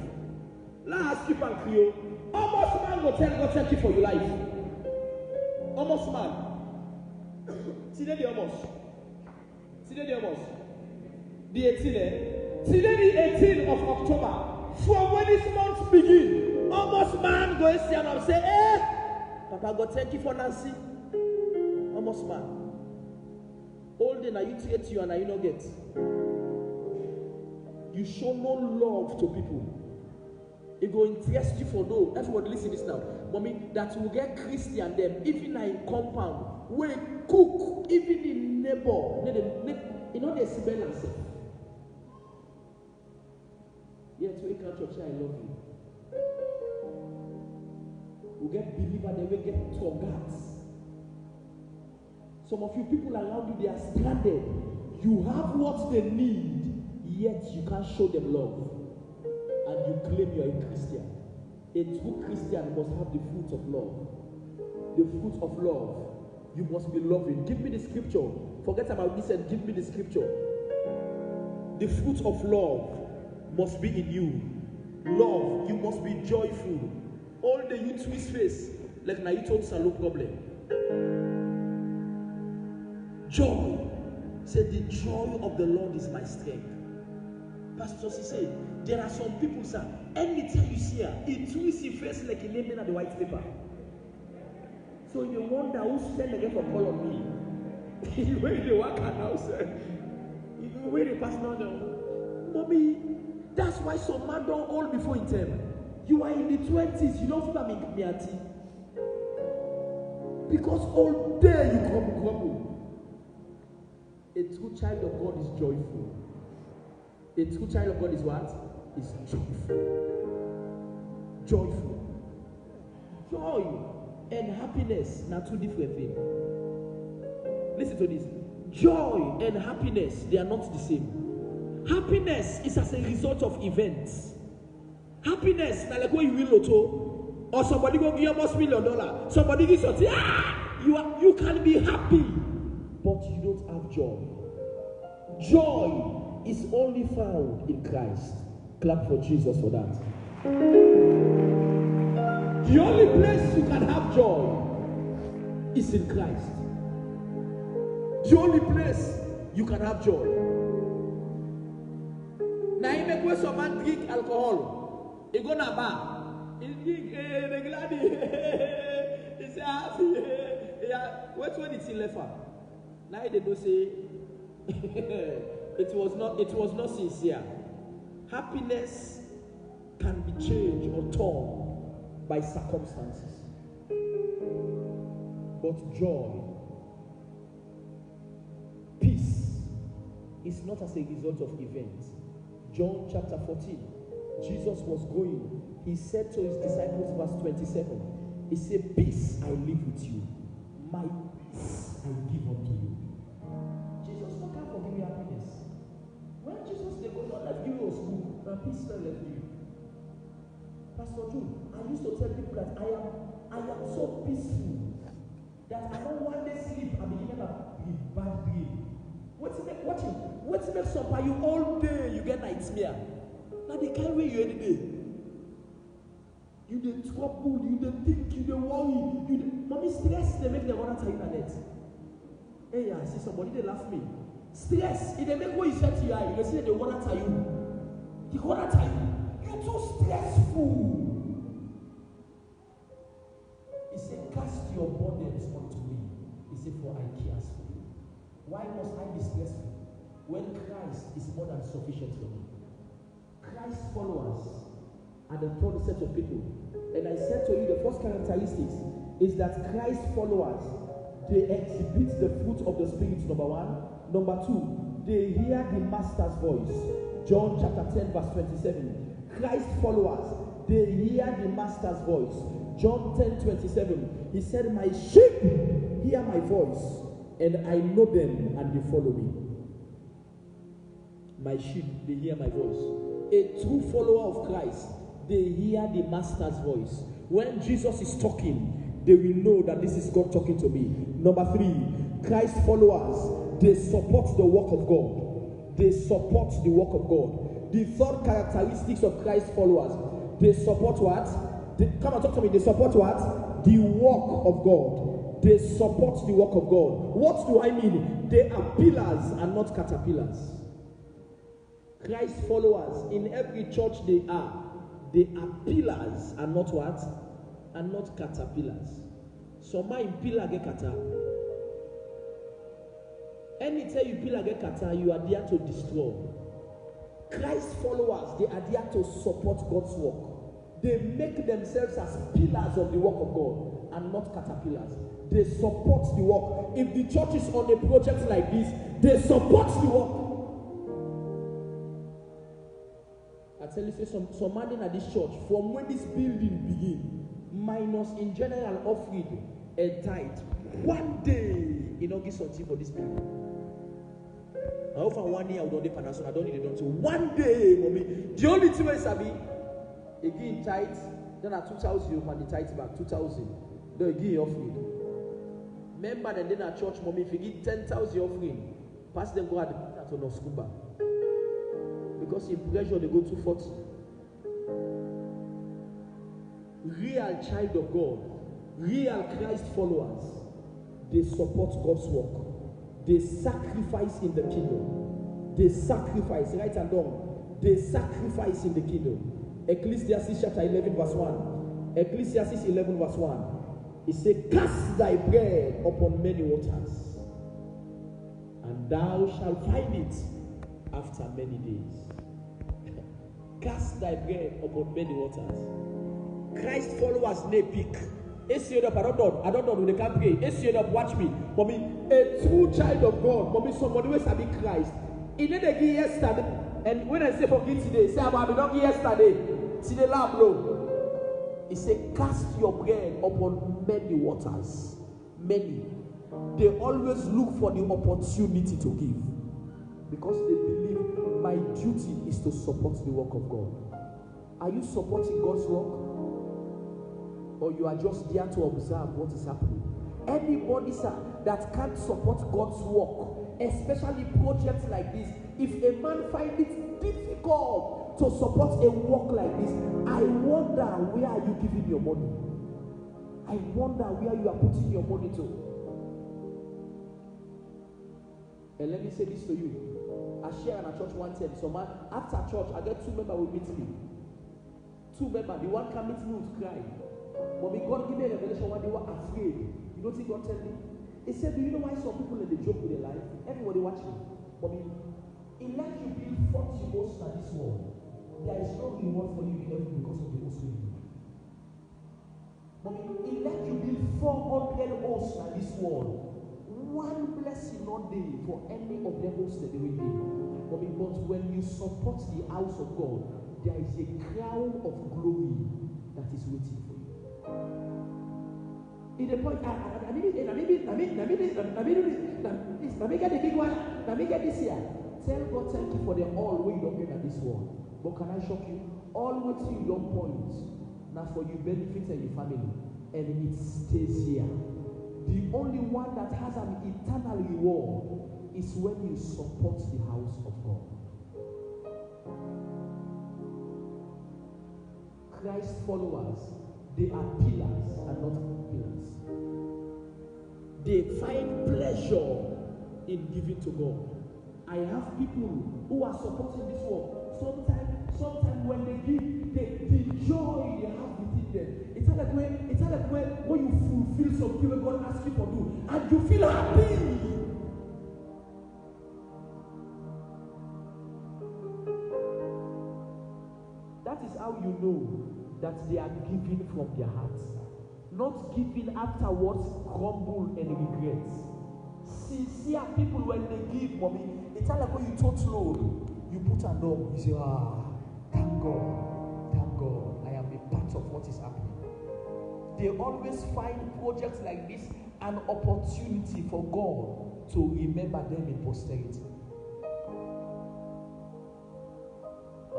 Last keep and Creole. Almost man will tell God thank you for your life. Almost man. Today the almost. Today the almost. The 18th. Today the 18th of October. From when this month begin, almost man go see and say, Papa God thank you for Nancy. Almost man. All day now you get you and now you not get. You show no love to people. It will interest you for no. That's what listen this now. Mommy, that will get Christian them, even in compound, where cook, even in neighbor, You know they smell and say, yeah, to wake up church, I love you. We get believer, they will get torgats. Some of you people around you, they are stranded. You have what they need, yet you can't show them love. And you claim you are a Christian. A true Christian must have the fruit of love. The fruit of love. You must be loving. Give me the scripture. Forget about this and give me the scripture. The fruit of love must be in you. Love, you must be joyful. All the you twist face, like now you told Salo problem. Joy. Say the joy of the Lord is my strength. Pastor he said, there are some people, sir, anytime you see her, it twists your face like a lemon on the white paper. So you wonder who sent again for call on me. You wait the worker now, sir. You wait the pastor now. Mommy, that's why some man don't hold before in time. You are in the 20s, you don't feel like me auntie. Because all day you crumble. A true child of God is joyful. A true child of God is what? Is joyful. Joyful. Joy and happiness, not two different things. Listen to this. Joy and happiness, they are not the same. Happiness is as a result of events. Happiness, like when you win lotto, or somebody go give you almost $1 million, somebody gives you you can be happy, but you don't have joy. Joy is only found in Christ. Clap for Jesus for that. The only place you can have joy is in Christ. The only place you can have joy. Now you make where some man drink alcohol. He go na bar. He drink regularly. He say happy. What's when it's in left? Now they don't say it was not sincere. Happiness can be changed or torn by circumstances. But joy, peace, is not as a result of events. John chapter 14, Jesus was going. He said to his disciples, verse 27, he said, peace I leave with you. My peace I give unto you. Jesus not come for giving happiness. When Jesus they go not like give you a school, and peace not left you. Pastor June, I used to tell people that I am so peaceful that I don't one day sleep and be given a bad dream. What's it make some for you all day you get nightmare? Now they can't wait you any day. You dey trouble, you dey think, you dey worry, mommy stress they make them want to tell you that. Hey, I see somebody they laugh me. Stress, if they make what you said to your eye, you see they want to tell you. They want to tell you. You're too stressful. He said, cast your burdens unto me. He said, for I care for you. Why must I be stressful when Christ is more than sufficient for me? Christ followers are the third set of people. And I said to you, the first characteristics is that Christ followers, they exhibit the fruit of the Spirit, number one. Number two, they hear the Master's voice. John chapter 10, verse 27. Christ followers, they hear the Master's voice. John 10, 27. He said, my sheep hear my voice, and I know them, and they follow me. My sheep, they hear my voice. A true follower of Christ, they hear the Master's voice. When Jesus is talking, they will know that this is God talking to me. Number three, Christ followers, they support the work of God. They support the work of God. The third characteristics of Christ followers, they support what? Come and talk to me. They support what? The work of God. They support the work of God. What do I mean? They are pillars and not caterpillars. Christ followers, in every church they are pillars and not what? And not caterpillars. Some are in pillar get cater. Anytime you pillar get cater, you are there to destroy. Christ followers, they are there to support God's work. They make themselves as pillars of the work of God and not caterpillars. They support the work. If the church is on a project like this, they support the work. I tell you, say some man at this church, from when this building begin, minus in general offering and tithe, one day you don't get something for this building. I offer 1 year I don't need Panasonic, I don't need it. So one day, mommy, the only thing I sabi, again tithe, then at 2,000 you want the tithe back 2,000. Then again offering. Remember that then at church, mommy, if you give 10,000 offering, pass them go at the no scuba. Because in pressure they go to 40. Real child of God, real Christ followers, they support God's work. They sacrifice in the kingdom. They sacrifice, right and wrong. They sacrifice in the kingdom. Ecclesiastes chapter 11 verse 1. Ecclesiastes 11 verse 1. It says, cast thy bread upon many waters, and thou shalt find it after many days. Cast thy bread upon many waters. Christ followers may pick. I don't know, they can't pray. Watch me. Mommy, a true child of God, mommy, somebody who sabi Christ. He didn't give yesterday. And when I say forget today, say about don't give yesterday. Today lamb blow. He said, cast your bread upon many waters. Many. They always look for the opportunity to give. Because they believe my duty is to support the work of God. Are you supporting God's work? Or you are just there to observe what is happening? Anybody, sir, that can't support God's work, especially projects like this, if a man finds it difficult to support a work like this, I wonder where are you giving your money? I wonder where you are putting your money to. And let me say this to you. I share in a church one time. So man, after church, I get 2 members will meet me. 2 members, the one can meet me with cry. But when God gave me a revelation when they were afraid, you know what God tell me? He said, do you know why some people they joke with their life? Everybody watching. But unless you build 40 hosts in this world, there is no reward for you in heaven because of the host you do. But unless you build 400 hosts in this world, one blessing not there for any of the hosts that they will give. But when you support the house of God, there is a crown of glory that is waiting for you. In the point, let me get the big one. Let me get this here. Tell God thank you for the all way you don't get at this world. But can I shock you? All what you don't point now for you benefit and your family, and it stays here. The only one that has an eternal reward is when you support the house of God. Christ followers, they are pillars and not pillars. They find pleasure in giving to God. I have people who are supporting this work. Sometimes when they give, the joy they have within them. It's not like when you fulfill something when God asks you to do, and you feel happy. That is how you know that they are giving from their hearts. Not giving afterwards grumble and regrets. Sincere people, when they give, mommy, it's not like when you touch load, you put a dog, you say, thank God, I am a part of what is happening. They always find projects like this an opportunity for God to remember them in posterity.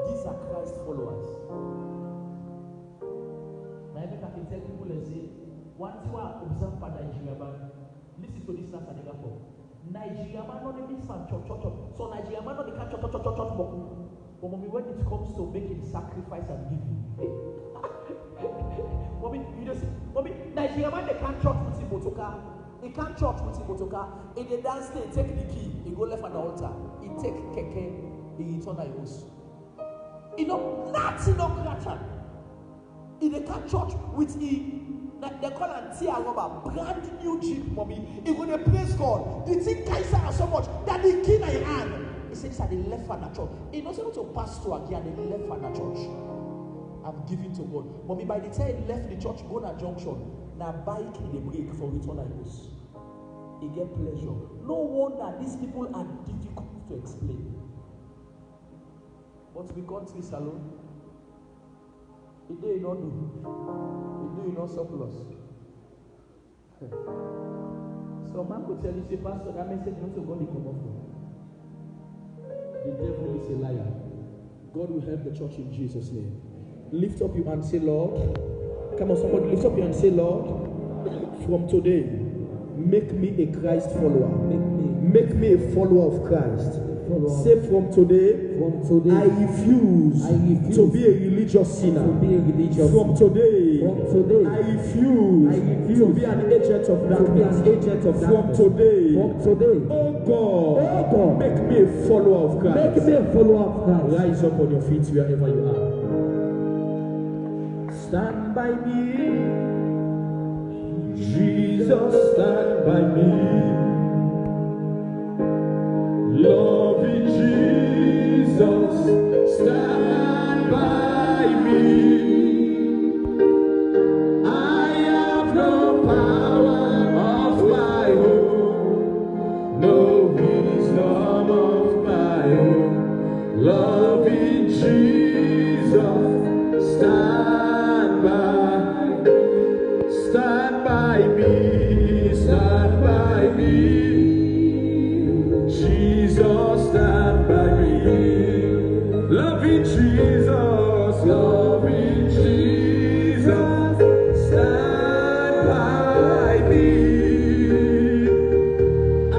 These are Christ followers. Now, I can tell people and say, one thing I observe by Nigeria man, listen to this last example. Nigeria man not the mix man church. So Nigeria man not the church. But when it comes to making sacrifice and giving, you just Nigeria man they can't church with motoka. He can't church with motoka. In the dance they take the key, he go left at the altar. He take keke, he return the house. That's enough gratitude. In the car church with they call and tear rubber, brand new Jeep, mommy. He gonna praise God. The thing Kaiser so much that the key in your hand. He said this at the left hand of church. He knows how to pass through again the left hand of church. I'm giving to God. Mommy, by the time he left the church, go to junction, na bike dey break for return and use. E get pleasure. No wonder these people are difficult to explain. But we country salon, e dey not do, e do not surplus. So man could tell you, say, Pastor, that message not to God come off. The devil is a liar. God will help the church in Jesus' name. Lift up your hand and say, Lord. Come on, somebody lift up your hand and say, Lord, from today, make me a Christ follower. Make me a follower of Christ. Say from today, I refuse to be a religious sinner. From today, I refuse to be an agent of darkness. From today, oh God, make me a follower of Christ. Rise up on your feet wherever you are. Stand by me, Jesus, stand by me. Loving Jesus, stand by me. I have no power of my own, no wisdom of my own. Loving Jesus, stand by me, stand by me. Jesus, stand by me. Loving Jesus, loving Jesus, stand by me. I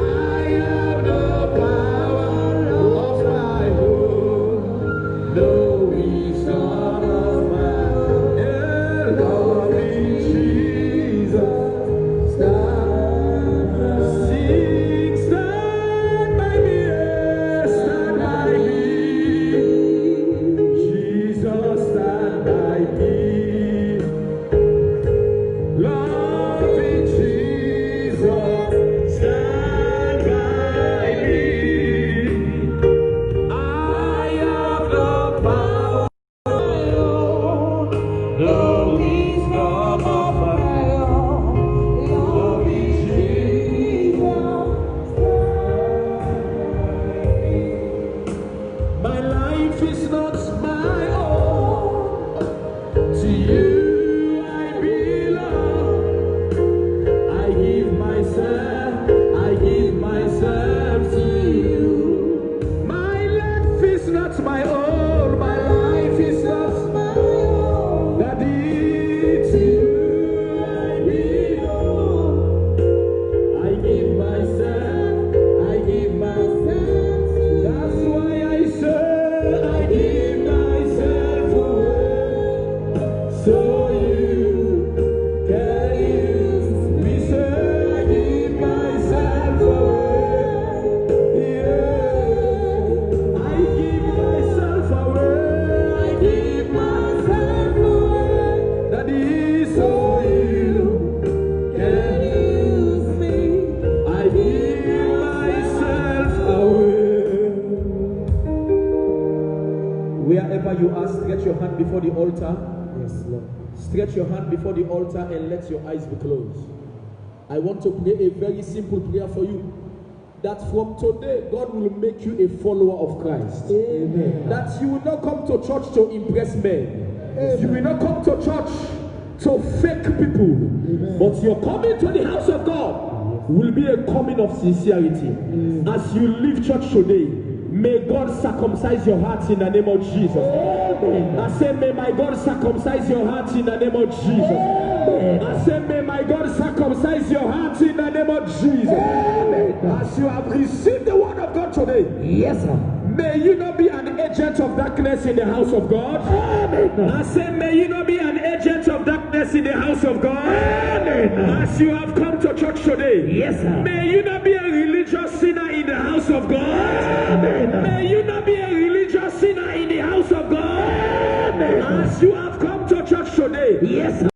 have no power of my own, no wisdom of my own. Yeah, loving Jesus, stand by me. Stand by me, yeah, stand by me. Jesus, stand by me. Loving Jesus, stand by me. I have no power of my own, no wisdom of my own. Loving Jesus, my life is not my own. To you I belong. I give myself to you. My life is not my own. My life is not my own. Daddy, to you I belong. I give myself. That's why I say I give myself away. So you can use me. Say I give myself away. Yeah. I give myself away. I give myself away. That is so you can use me. I give myself away. Wherever you are, stretch your hand before the altar. Yes, Lord. Stretch your hand before the altar and let your eyes be closed. I want to pray a very simple prayer for you. That from today, God will make you a follower of Christ. Amen. That you will not come to church to impress men. Amen. You will not come to church to fake people. Amen. But your coming to the house of God will be a coming of sincerity. As you leave church today, may God circumcise your hearts in the name of Jesus. Amen. I say, may my God circumcise your hearts in the name of Jesus. Amen. I say, may my God circumcise your hearts in the name of Jesus. Amen. As you have received the word of God today, Yes, sir. may you not be an agent of darkness in the house of God. Amen. I say, may you not be an agent of darkness in the house of God. Amen. As you have come to church today, Yes, sir. may you not be a religious sinner in the house of God. Amen. May you not be a religious sinner in the house of God. Amen. As you have come to church today, Yes, sir.